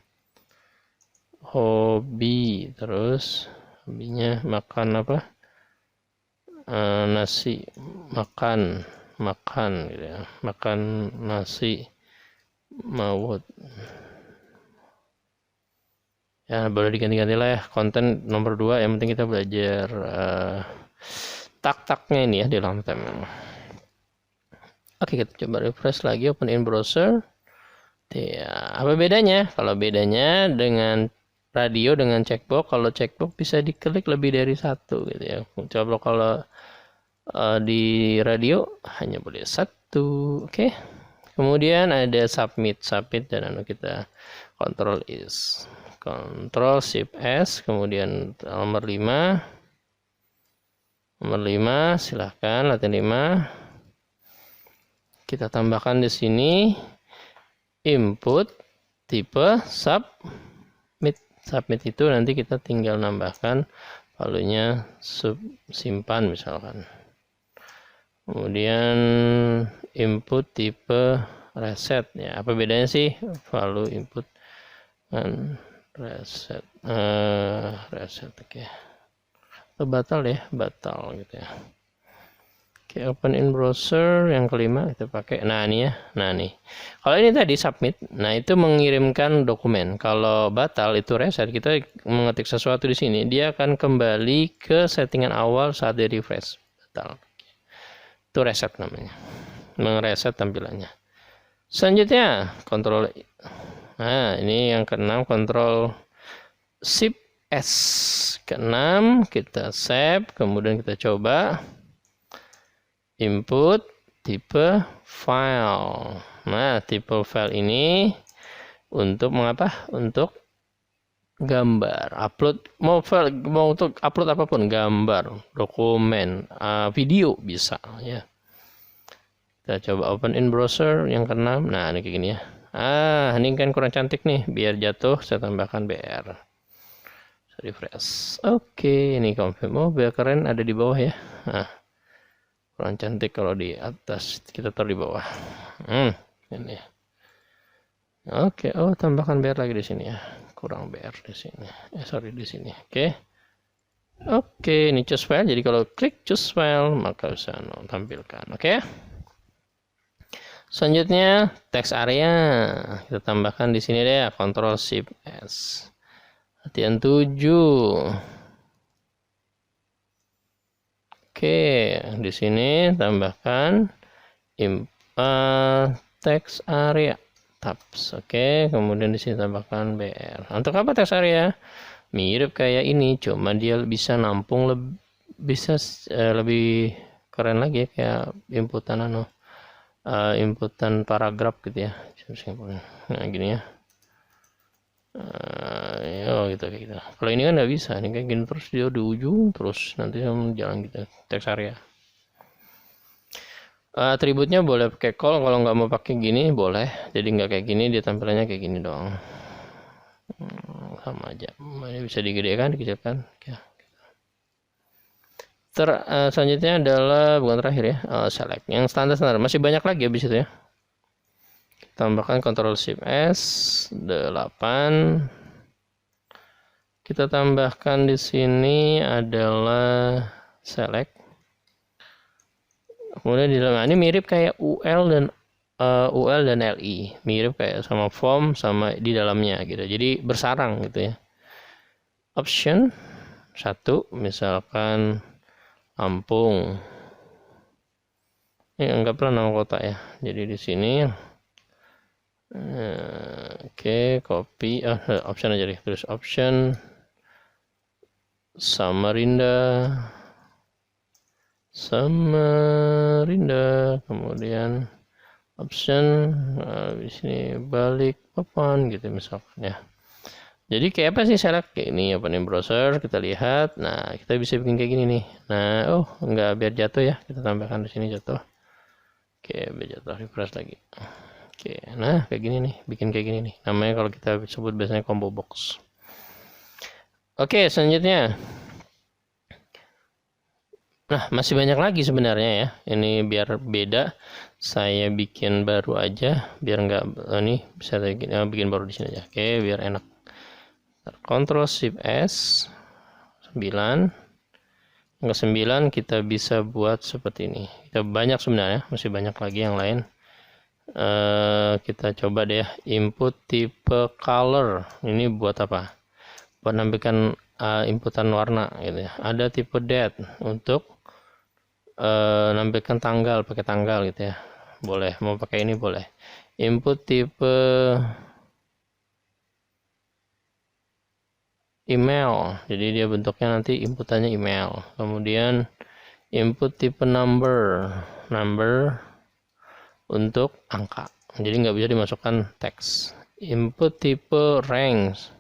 hobi, terus hobinya makan apa, nasi, makan gitu ya, makan nasi mawut ya, boleh diganti-ganti lah ya. Konten nomor 2 yang penting kita belajar tak-taknya ini ya di runtime. Oke, kita coba refresh lagi, open in browser. Ya, apa bedanya? Kalau bedanya dengan radio dengan checkbox, kalau checkbox bisa diklik lebih dari satu gitu ya. Coba kalau di radio hanya boleh satu. Oke. Kemudian ada submit dan kita control shift S, kemudian nomor 5 silahkan latihan 5. Kita tambahkan di sini input tipe submit itu nanti kita tinggal nambahkan valuenya simpan misalkan. Kemudian input tipe reset ya. Apa bedanya sih value input dan reset? Oke. Batal ya, batal gitu ya. Oke, open in browser yang kelima kita pakai. Nah ini ya, nah nih. Kalau ini tadi submit, nah itu mengirimkan dokumen. Kalau batal itu reset, kita mengetik sesuatu di sini, dia akan kembali ke settingan awal saat di refresh. Batal. Itu reset namanya, mereset tampilannya. Selanjutnya kontrol. Nah ini yang keenam, kontrol shift S. Keenam kita save, kemudian kita coba. Input tipe file. Nah, tipe file ini untuk mengapa? Untuk gambar. Upload mau untuk upload apapun, gambar, dokumen, video bisa ya. Kita coba open in browser yang keenam. Nah, ini kayak gini ya. Ini kan kurang cantik nih. Biar jatuh saya tambahkan BR. Refresh. Oke, ini confirm. Oh, biar keren ada di bawah ya. Nah, kurang cantik kalau di atas, kita taruh di bawah. Ini. Oke, oh tambahkan BR lagi di sini ya. Kurang BR di sini. Sorry di sini. Oke, ini choose file. Jadi kalau klik choose file maka bisa tampilkan. Oke. Selanjutnya text area kita tambahkan di sini deh. Control Shift S. Latihan 7. Oke, di sini tambahkan text area tabs. Oke, kemudian di sini tambahkan BR. Untuk apa text area? Mirip kayak ini, cuma dia bisa nampung bisa lebih keren lagi ya, kayak inputan paragraf gitu ya. Nah, gini ya. Gitu kayak gitu. Kalau ini kan nggak bisa, ini kayak gini terus dia di ujung terus nanti jalan gitu text area. Atributnya boleh pakai call, kalau nggak mau pakai gini boleh. Jadi nggak kayak gini, dia tampilannya kayak gini doang. Sama aja. Ini bisa digedekan, dikecilkan. Ya. Selanjutnya adalah bukan terakhir ya, select. Yang standar masih banyak lagi habis itu ya. Tambahkan Ctrl Shift S 8. Kita tambahkan di sini adalah select. Kemudian di dalam ini mirip kayak UL dan LI, mirip kayak sama form sama di dalamnya gitu. Jadi bersarang gitu ya. Option 1 misalkan Lampung. Ini anggaplah nama kota ya. Jadi di sini copy option aja deh, terus option Samarinda, kemudian option di sini balik papan gitu misalkan ya. Jadi kayak apa sih select kayak ini, open in browser, kita lihat. Nah, kita bisa bikin kayak gini nih. Nah, enggak, biar jatuh ya, kita tambahkan di sini jatuh. Oke, biar jatuh, refresh lagi. Oke, nah kayak gini nih, bikin kayak gini nih. Namanya kalau kita sebut biasanya combo box. Oke, selanjutnya. Nah, masih banyak lagi sebenarnya ya. Ini biar beda, saya bikin baru aja, biar nggak ini bisa bikin baru di sini aja. Oke, biar enak. Ctrl Shift S 9. Yang ke-9 kita bisa buat seperti ini. Kita banyak sebenarnya, masih banyak lagi yang lain. Kita coba deh input tipe color. Ini buat apa? Buat nampilkan inputan warna gitu ya. Ada tipe date untuk nampilkan tanggal, pakai tanggal gitu ya, boleh. Mau pakai ini boleh. Input tipe email, jadi dia bentuknya nanti inputannya email. Kemudian input tipe number untuk angka, jadi nggak bisa dimasukkan teks. Input tipe range,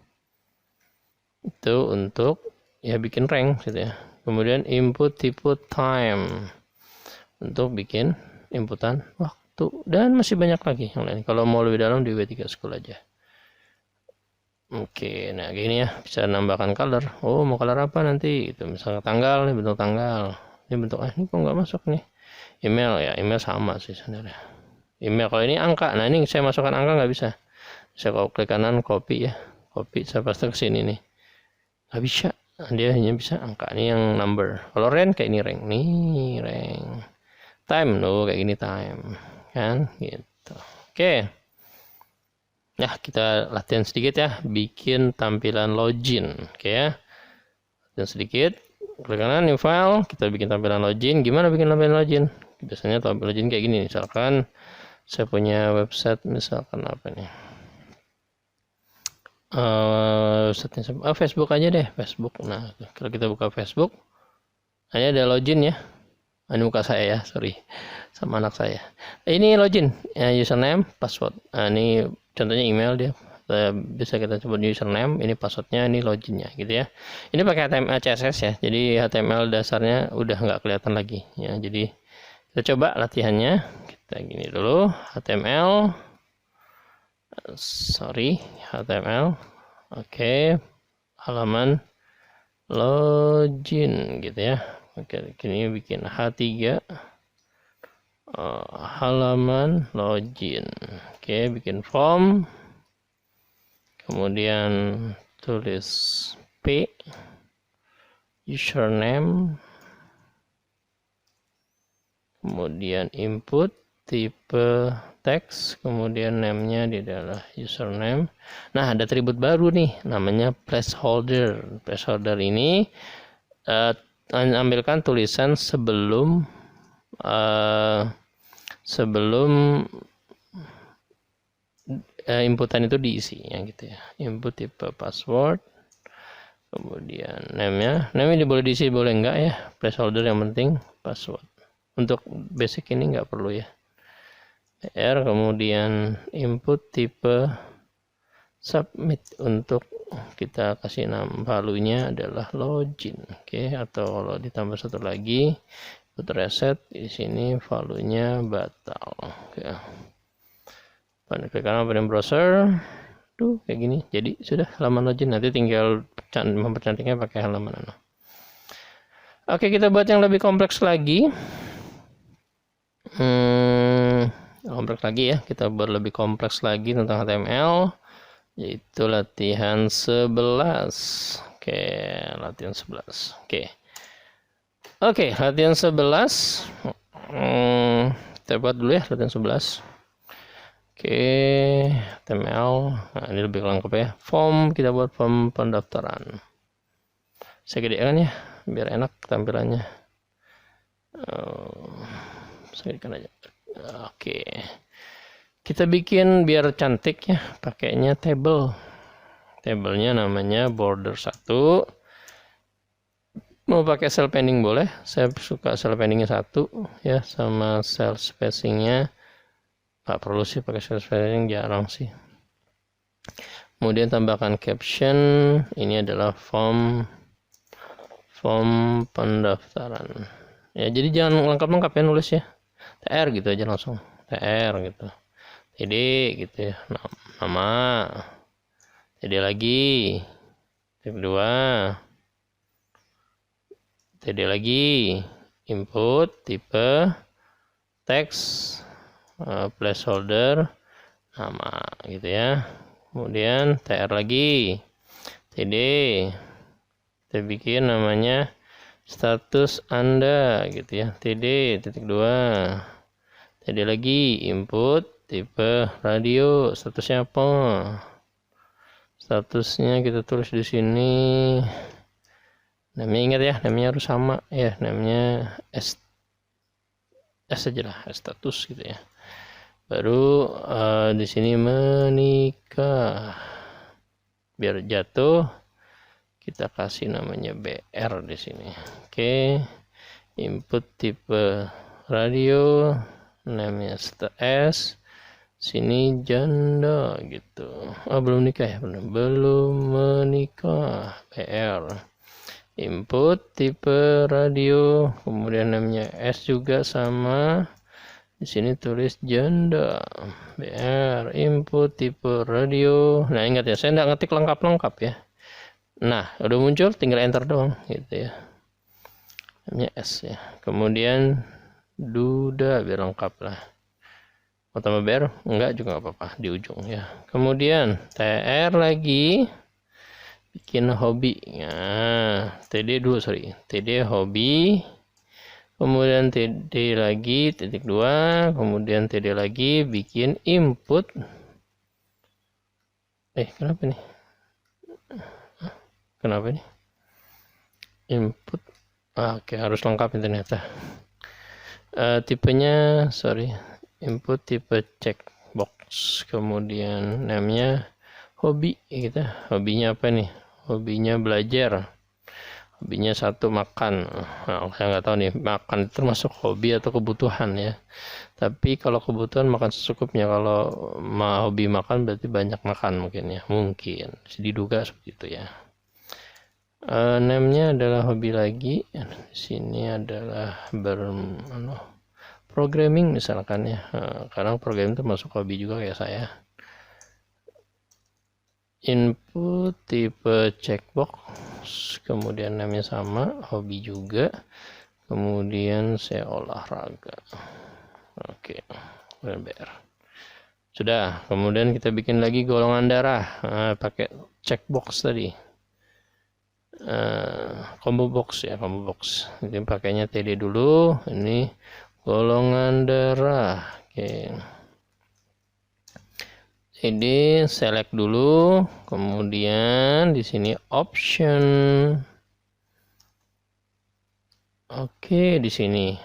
itu untuk ya bikin rank gitu ya. Kemudian input tipe time, untuk bikin inputan waktu, dan masih banyak lagi yang lain. Kalau mau lebih dalam di W3 School aja. Oke, nah gini ya, bisa nambahkan color. Oh, mau color apa nanti? Itu misalnya tanggal, nih bentuk tanggal. Ini bentuk ini kok nggak masuk nih. Email ya, email sama sih sebenarnya. Email kalau ini angka. Nah ini saya masukkan angka nggak bisa. Saya kalau klik kanan copy ya, copy saya paste ke sini nih. Nggak bisa. Dia hanya bisa angka. Ini yang number. Kalau rank kayak ini rank. Nih rank. Time, no kayak gini time. Kan gitu. Oke. Nah, kita latihan sedikit ya, bikin tampilan login. Oke ya. Latihan sedikit. Klik kanan new file, kita bikin tampilan login. Gimana bikin tampilan login? Biasanya tampilan login kayak gini. Misalkan saya punya website, misalkan apa nih? Facebook aja deh, Facebook. Nah, kalau kita buka Facebook, ini ada login ya. Ini muka saya ya, sorry, sama anak saya. Ini login, ya, username, password. Nah, ini contohnya email dia. Bisa kita sebut username, ini passwordnya, ini loginnya gitu ya. Ini pakai HTML CSS ya, jadi HTML dasarnya udah nggak kelihatan lagi ya. Jadi kita coba latihannya. Kita gini dulu, HTML. Oke, halaman login gitu ya. Oke, ini bikin H3 halaman login. Oke, bikin form, kemudian tulis P, username, kemudian input tipe teks, kemudian name-nya di adalah username. Nah, ada atribut baru nih, namanya placeholder. Placeholder ini ambilkan tulisan sebelum inputan itu diisi ya gitu ya. Input tipe password, kemudian name-nya boleh diisi boleh enggak ya, placeholder yang penting password. Untuk basic ini enggak perlu ya. Kemudian input tipe submit, untuk kita kasih nama valuenya adalah login. Oke, atau kalau ditambah satu lagi input reset, di sini valuenya batal. Oke. Klik kanan pada browser, tuh kayak gini. Jadi sudah halaman login, nanti tinggal mempercantiknya pakai halaman Oke, kita buat yang lebih kompleks lagi. Kompleks lagi ya, kita buat lebih kompleks lagi tentang HTML, yaitu latihan 11. Oke, latihan 11. Oke, latihan 11. Kita buat dulu ya latihan 11. Oke, HTML. Nah, ini lebih lengkap ya. Form, kita buat form pendaftaran. Saya gedekan ya, biar enak tampilannya. Saya gedekan aja. Oke, kita bikin biar cantik ya, pakainya table. Tabelnya namanya border 1. Mau pakai cell padding boleh, saya suka cell paddingnya 1 ya, sama cell spacingnya nggak perlu sih, pakai cell spacing jarang sih. Kemudian tambahkan caption, ini adalah form pendaftaran ya, jadi jangan lengkap-lengkap ya nulis ya, TR gitu aja langsung, TR gitu, TD gitu ya, nama, TD lagi, tipe 2, TD lagi, input tipe teks, placeholder, nama gitu ya. Kemudian TR lagi, TD, kita bikin namanya status Anda gitu ya, TD titik 2, TD lagi, input tipe radio, statusnya apa? Statusnya kita tulis di sini. Namanya ingat ya, namanya harus sama ya, namanya S aja lah, status gitu ya. Baru di sini menikah, biar jatuh kita kasih namanya BR di sini. Oke, input tipe radio, namanya S, sini janda gitu. Belum nikah ya, belum menikah, BR. Input tipe radio, kemudian namanya S juga sama. Di sini tulis janda, BR. Input tipe radio. Nah ingat ya, saya nggak ngetik lengkap-lengkap ya. Nah udah muncul, tinggal enter doang gitu ya. Namanya S ya. Kemudian duda, biar lengkap lah. Mau tambah BR? Enggak juga nggak apa-apa di ujung ya. Kemudian TR lagi. Bikin hobi. Nah, TD dulu, sorry. TD hobi. Kemudian TD lagi, titik 2. Kemudian TD lagi, bikin input. Kenapa nih? Kenapa nih? Input. Oke, harus lengkap ternyata. Tipenya, sorry. Input tipe checkbox. Kemudian namanya hobi. Gitu. Hobinya apa nih? Hobinya belajar. Hobinya 1 makan. Nah, saya nggak tahu nih, makan itu termasuk hobi atau kebutuhan ya. Tapi kalau kebutuhan makan secukupnya, kalau hobi makan berarti banyak makan mungkin ya. Mungkin diduga seperti itu ya. Name-nya adalah hobi lagi. Di sini adalah programming misalkan ya. Karena programming termasuk hobi juga kayak saya. Input tipe checkbox, kemudian namanya sama, hobi juga, kemudian saya olahraga. Oke, BR. Sudah, kemudian kita bikin lagi golongan darah, pakai checkbox tadi. Combo box ya, combo box. Ini pakainya TD dulu, ini golongan darah. Oke. Ini select dulu, kemudian di sini option. Oke, di sini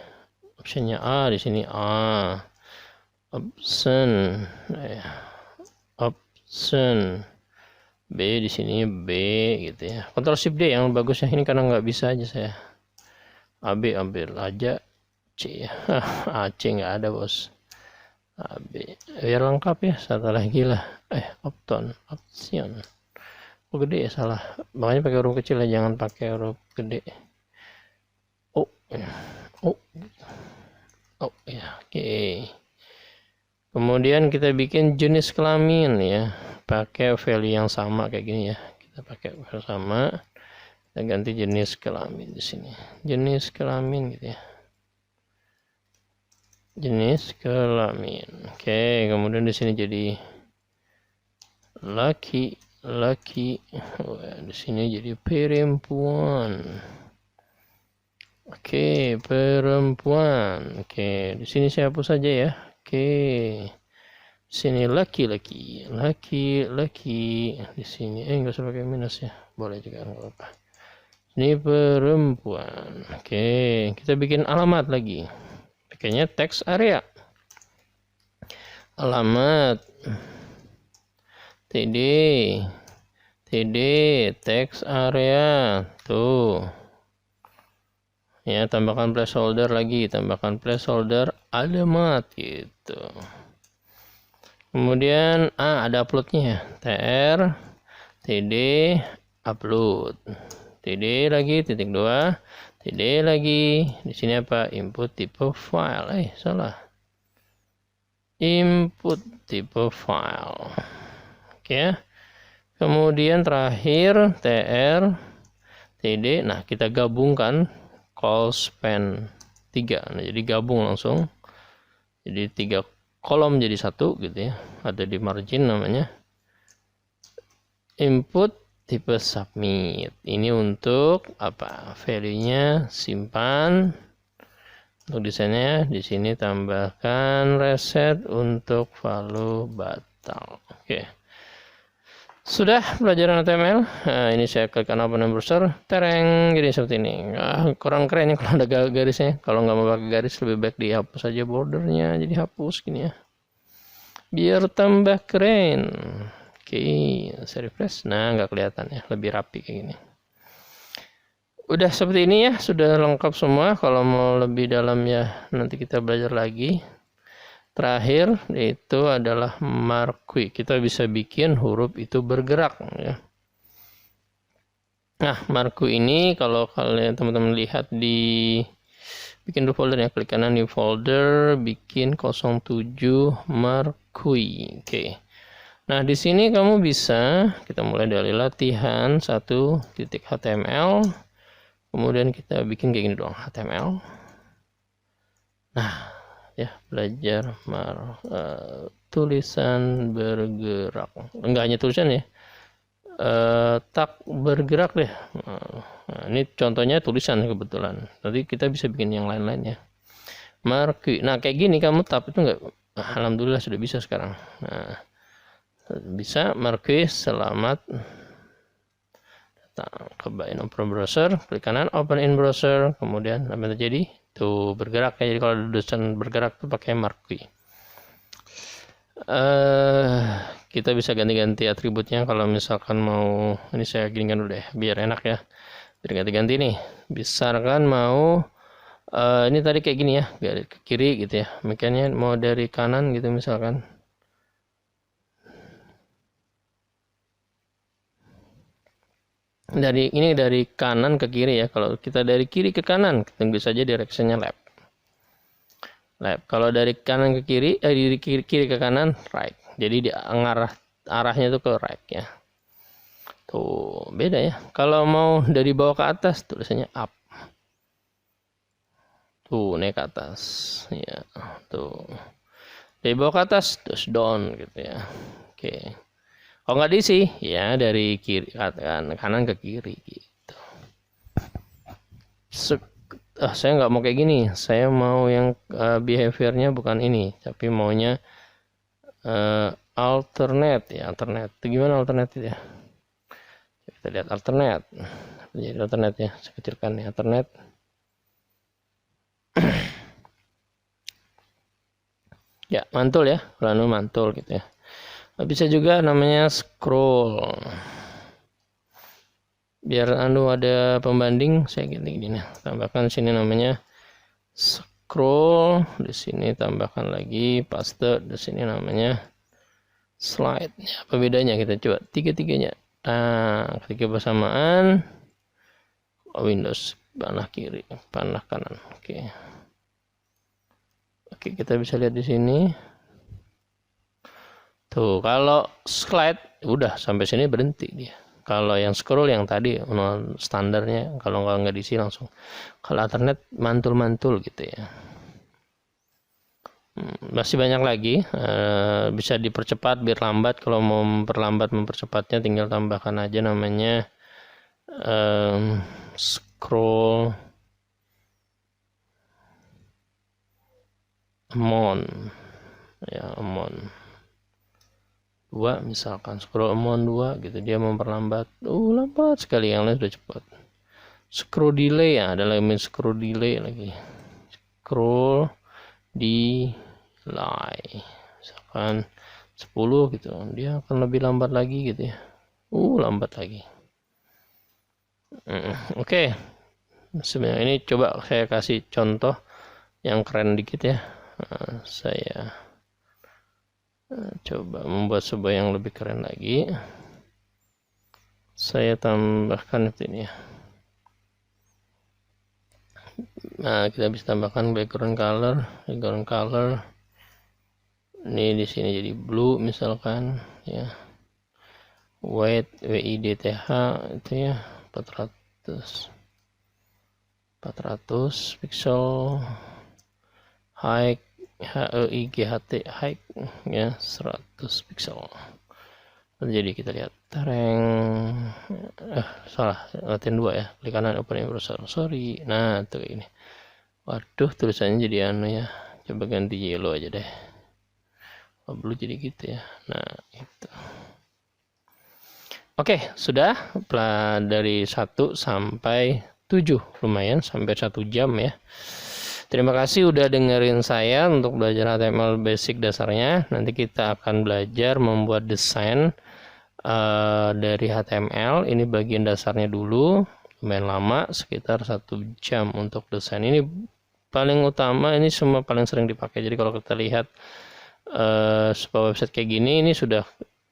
optionnya A, di sini A. Option, option B, di sini B gitu ya. Ctrl Shift D yang bagus ya, ini karena nggak bisa aja saya. AB ambil aja C ya. AC nggak ada bos. AB biar lengkap ya, satu lagi lah. Option. Oh gede ya, salah, makanya pakai huruf kecil ya, jangan pakai huruf gede. Oh ya, oke. Kemudian kita bikin jenis kelamin ya, pakai value yang sama kayak gini ya. Kita pakai value sama, kita ganti jenis kelamin di sini. Jenis kelamin gitu ya. Jenis kelamin. Oke, kemudian di sini jadi laki. Di sini jadi perempuan. Oke, perempuan. Oke, di sini saya hapus saja ya. Oke. Di sini laki-laki. Di sini enggak usah pakai minus ya. Boleh juga, enggak apa-apa. Ini perempuan. Oke, kita bikin alamat lagi. Pakainya text area. Alamat TD text area tuh ya, tambahkan placeholder lagi, tambahkan placeholder alamat gitu. Kemudian ada uploadnya ya, tr td upload, td lagi titik 2, td lagi di sini apa, input tipe file, salah, input tipe file. Oke. Kemudian terakhir tr td. Nah, kita gabungkan call span 3. Nah, jadi gabung langsung. Jadi 3 kolom jadi 1 gitu ya. Ada di margin namanya. Input tipe submit. Ini untuk apa? Value-nya simpan. Untuk desainnya di sini tambahkan reset untuk value batal. Oke. Sudah pelajaran HTML. Nah, ini saya klik open in browser, tereng, jadi seperti ini. Kurang keren ya kalau ada garisnya. Kalau nggak mau pakai garis, lebih baik dihapus aja bordernya, jadi hapus gini ya, biar tambah keren. Oke, saya refresh. Nah, nggak kelihatan ya, lebih rapi kayak gini. Udah seperti ini ya, sudah lengkap semua. Kalau mau lebih dalam ya, nanti kita belajar lagi. Terakhir itu adalah marquee. Kita bisa bikin huruf itu bergerak ya. Nah, marquee ini kalau kalian teman-teman lihat di bikin dulu folder ya, klik kanan di folder, bikin 07 marquee. Oke. Nah, di sini kamu bisa, kita mulai dari latihan 1.html. Kemudian kita bikin kayak gini doang, HTML. Nah, ya belajar tulisan bergerak, enggak hanya tulisan ya, tak bergerak deh. Nah, ini contohnya tulisan kebetulan, nanti kita bisa bikin yang lain-lain ya. Marquee, nah kayak gini kamu tap itu enggak, alhamdulillah sudah bisa sekarang. Nah, bisa marquee, selamat datang ke open browser, klik kanan open in browser, kemudian apa yang terjadi tuh bergerak ya. Jadi kalau tulisan bergerak tuh pakai marquee. Kita bisa ganti-ganti atributnya kalau misalkan mau, ini saya ginikan dulu deh biar enak ya, biar ganti-ganti nih. Misalkan mau ini tadi kayak gini ya, dari ke kiri gitu ya, makanya mau dari kanan gitu misalkan. Ini dari kanan ke kiri ya. Kalau kita dari kiri ke kanan, tunggu saja directionnya left. Kalau dari kanan ke kiri, dari kiri ke kanan right. Jadi di arahnya itu ke right ya. Tuh beda ya. Kalau mau dari bawah ke atas, tulisannya up. Tuh naik ke atas ya. Tuh dari bawah ke atas terus down gitu ya. Oke. Kalau nggak diisi ya dari kiri kanan ke kiri gitu. Saya nggak mau kayak gini. Saya mau yang behaviornya bukan ini, tapi maunya alternate ya. Alternate itu gimana alternate ya? Kita lihat alternate. Jadi alternate ya, saya kecilkan ya alternate. Ya mantul ya, lalu mantul gitu ya. Bisa juga namanya scroll. Biar ada pembanding, saya gini nih. Tambahkan sini namanya scroll, di sini tambahkan lagi paste, di sini namanya slide. Ya, apa bedanya kita coba tiga-tiganya. Nah, ketika bersamaan Windows panah kiri, panah kanan. Oke. Oke, kita bisa lihat di sini. Tuh, kalau slide udah sampai sini berhenti dia. Kalau yang scroll yang tadi standarnya, kalau nggak diisi langsung. Kalau alternate mantul-mantul gitu ya. Masih banyak lagi, bisa dipercepat biar lambat. Kalau mau mempercepatnya tinggal tambahkan aja namanya scroll amount ya, amount 2 misalkan, scroll amount 2 gitu, dia memperlambat. Lambat sekali, yang lain sudah cepat. Scroll delay ya, ada lagi scroll delay lagi. Scroll delay misalkan 10 gitu, dia akan lebih lambat lagi gitu ya. Lambat lagi. Oke. Sebenarnya ini coba saya kasih contoh yang keren dikit ya. Saya coba membuat sebuah yang lebih keren lagi. Saya tambahkan ini ya. Nah, kita bisa tambahkan background color. Ini di sini jadi blue misalkan ya. Width width itu ya 400 pixel. Height height height ya 100 pixel. Jadi kita lihat tereng, salah, latihan 2 ya, klik kanan open in browser, sorry. Nah tuh ini, waduh tulisannya jadi ya, coba ganti yellow aja deh, blue jadi gitu ya. Nah itu Oke, sudah dari 1 sampai 7, lumayan sampai 1 jam ya. Terima kasih udah dengerin saya untuk belajar HTML basic dasarnya. Nanti kita akan belajar membuat desain dari HTML. Ini bagian dasarnya dulu, lumayan lama, sekitar 1 jam untuk desain. Ini paling utama, ini semua paling sering dipakai. Jadi kalau kita lihat sebuah website kayak gini, ini sudah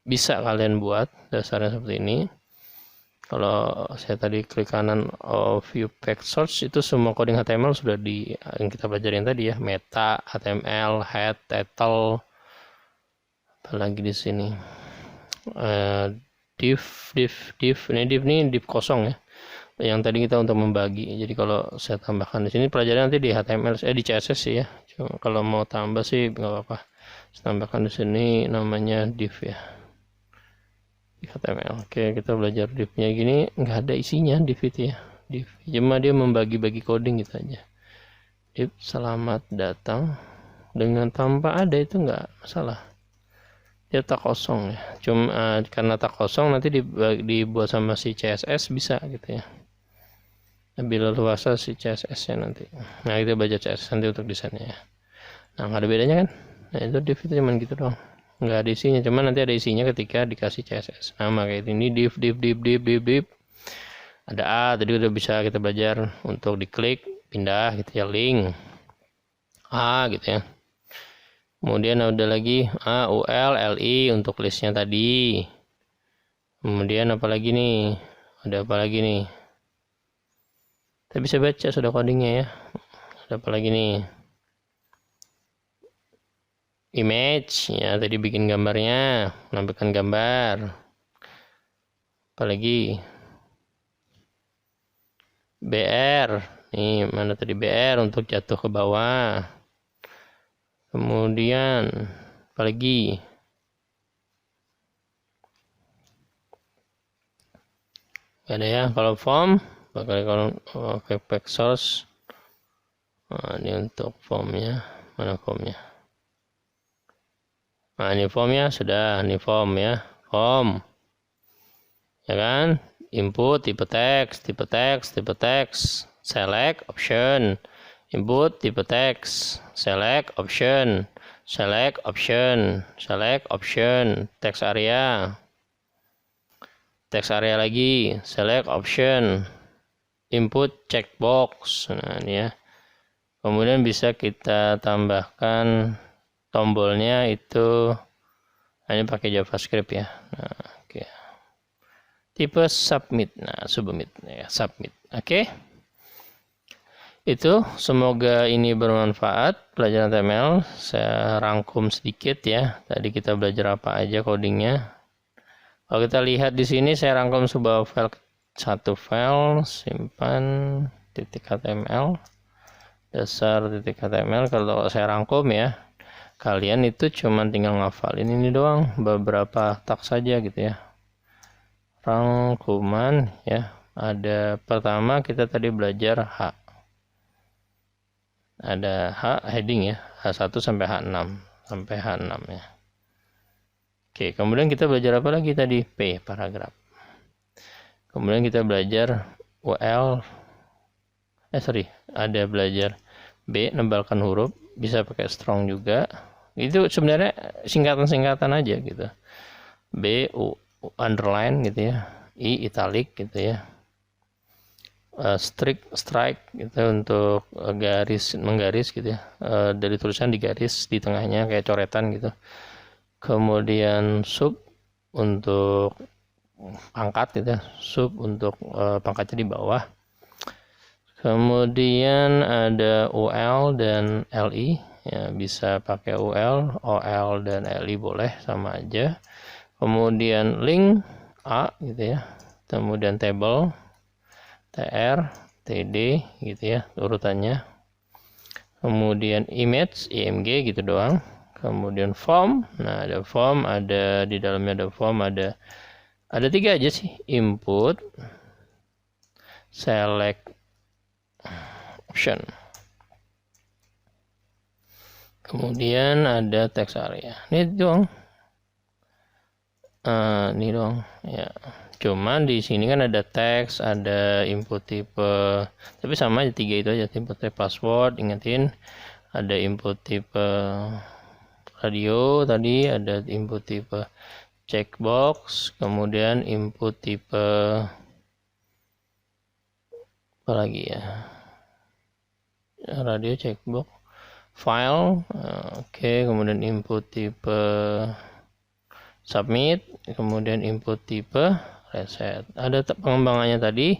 bisa kalian buat dasarnya seperti ini. Kalau saya tadi klik kanan view page source, itu semua coding HTML sudah yang kita pelajarin tadi ya, meta, HTML, head, title, apalagi di sini div ini div kosong ya, yang tadi kita untuk membagi. Jadi kalau saya tambahkan di sini pelajaran nanti di HTML di CSS sih ya. Cuma kalau mau tambah sih nggak apa-apa, saya tambahkan di sini namanya div ya, di HTML. Oke, kita belajar divnya gini, nggak ada isinya div itu ya, div cuma dia membagi-bagi coding gitu aja. Div selamat datang, dengan tanpa ada itu nggak masalah, dia tak kosong ya. Cuma karena tak kosong nanti dibuat sama si CSS bisa gitu ya, lebih leluasa si CSS nya nanti. Nah, kita baca CSS nanti untuk desainnya ya. Nah, nggak ada bedanya kan. Nah, itu div itu cuman gitu doang, nggak ada isinya. Cuman nanti ada isinya ketika dikasih CSS. Nama kayak ini div. Ada A, tadi udah bisa kita belajar untuk diklik, pindah gitu ya, link A gitu ya. Kemudian ada lagi A, UL, LI untuk listnya tadi. Kemudian apa lagi nih? Ada apa lagi nih? Kita bisa baca sudah codingnya ya. Ada apa lagi nih? Image ya, tadi bikin gambarnya, menampilkan gambar. Apalagi BR nih, mana tadi BR untuk jatuh ke bawah. Kemudian apalagi ada ya. Kalau form kalau page source, nah, ini untuk formnya, mana formnya? Nah, ini formnya sudah, ini form ya, form ya kan, input tipe teks, select option, input tipe teks, select option, text area lagi, select option, input checkbox. Nah, ini ya. Kemudian bisa kita tambahkan tombolnya itu, ini pakai JavaScript ya. Nah, oke. Tipe submit. Nah, submit ya, submit. Oke. Itu semoga ini bermanfaat pelajaran HTML. Saya rangkum sedikit ya. Tadi kita belajar apa aja codingnya. Kalau kita lihat di sini saya rangkum sebuah file, satu file, simpan .html, dasar .html. Kalau saya rangkum ya, kalian itu cuma tinggal ngafalin ini doang, beberapa tag saja gitu ya. Rangkuman ya, ada pertama kita tadi belajar H, ada H heading ya, H1 sampai H6 ya. Oke, kemudian kita belajar apa lagi tadi? P, paragraf. Kemudian kita belajar UL, ada belajar B, nebalkan huruf, bisa pakai strong juga. Itu sebenarnya singkatan-singkatan aja gitu. B, U, underline gitu ya, I, italic gitu ya. Strike gitu untuk menggaris gitu ya. Dari tulisan digaris di tengahnya kayak coretan gitu. Kemudian sub untuk pangkat gitu ya, sub untuk pangkatnya di bawah. Kemudian ada UL dan LI ya, bisa pakai UL, OL dan LI boleh sama aja. Kemudian link A gitu ya, kemudian table TR, TD gitu ya urutannya. Kemudian image, IMG gitu doang. Kemudian form, nah ada form, ada di dalamnya ada form, ada 3 aja sih, input, select option, kemudian ada text area. Ini doang. Ini doang ya. Cuman di sini kan ada teks, ada input tipe, tapi sama aja 3 itu aja. Input tipe password, ingetin ada input tipe radio tadi, ada input tipe checkbox, kemudian input tipe apa lagi ya, radio, checkbox, file, oke, kemudian input tipe submit, kemudian input tipe reset. Ada pengembangannya tadi,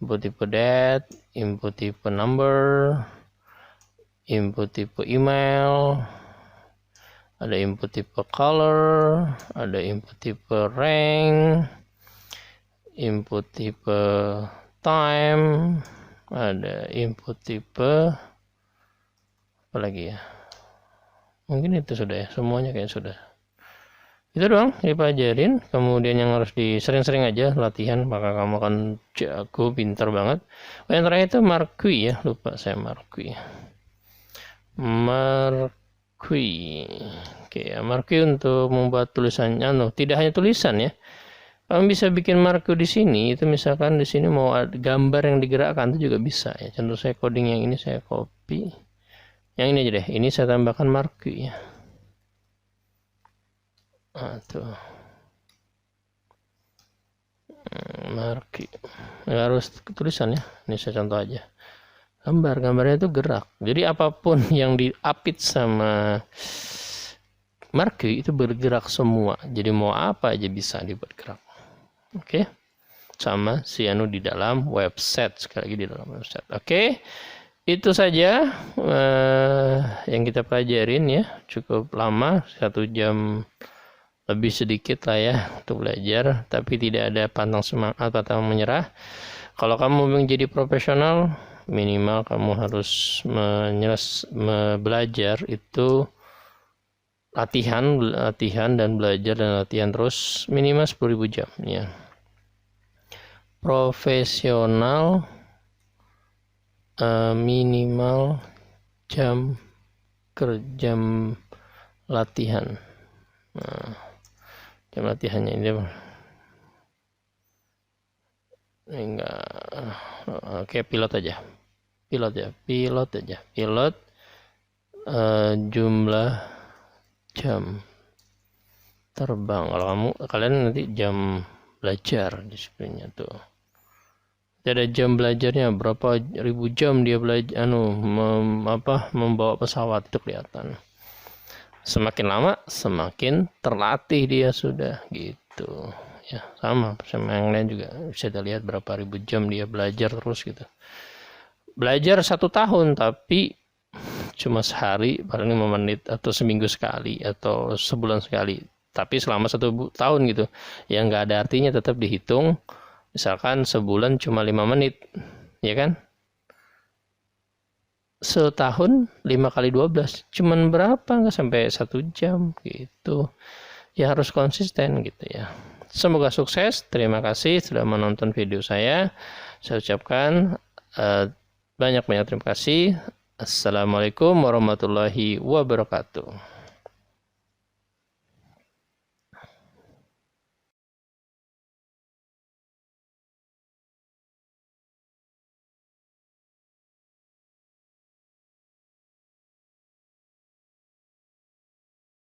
input tipe date, input tipe number, input tipe email, ada input tipe color, ada input tipe rank, input tipe time, ada input tipe apa lagi ya, mungkin itu sudah ya, semuanya kayak sudah. Itu doang dipelajarin, kemudian yang harus sering-sering aja latihan, maka kamu akan jago, pintar banget. Yang terakhir itu Marquee ya, lupa saya Marquee. Oke ya, Marquee untuk membuat tulisannya, tidak hanya tulisan ya. Kamu bisa bikin Marquee di sini, itu misalkan di sini mau ada gambar yang digerakkan itu juga bisa ya. Contoh saya coding yang ini saya copy. Yang ini aja deh, ini saya tambahkan Marquee ya. Tuh. Marquee. Nggak harus tulisan ya. Ini saya contoh aja. Gambarnya itu gerak. Jadi apapun yang diapit sama Marquee itu bergerak semua. Jadi mau apa aja bisa dibuat gerak. Oke. Sama Cyano di dalam website. Sekali lagi di dalam website. Oke. Itu saja yang kita pelajarin ya. Cukup lama, 1 jam lebih sedikit lah ya untuk belajar, tapi tidak ada pantang semangat atau menyerah. Kalau kamu menjadi profesional, minimal kamu harus belajar itu latihan dan belajar dan latihan terus minimal 10.000 jam ya. Profesional minimal jam latihan. Jam latihannya ini enggak, oke, pilot aja jumlah jam terbang. Kalau kalian nanti jam belajar disiplinnya tuh ada jam belajarnya berapa ribu jam dia belajar membawa pesawat, itu kelihatan. Semakin lama semakin terlatih dia sudah gitu ya. Sama yang lain juga bisa dilihat berapa ribu jam dia belajar terus gitu. Belajar 1 tahun tapi cuma sehari paling 5 menit atau seminggu sekali atau sebulan sekali, tapi selama 1 tahun gitu ya, nggak ada artinya, tetap dihitung. Misalkan sebulan cuma 5 menit ya kan, setahun 5 kali 12 cuman berapa, nggak sampai 1 jam gitu ya. Harus konsisten gitu ya. Semoga sukses. Terima kasih sudah menonton video saya ucapkan banyak terima kasih. Assalamualaikum warahmatullahi wabarakatuh.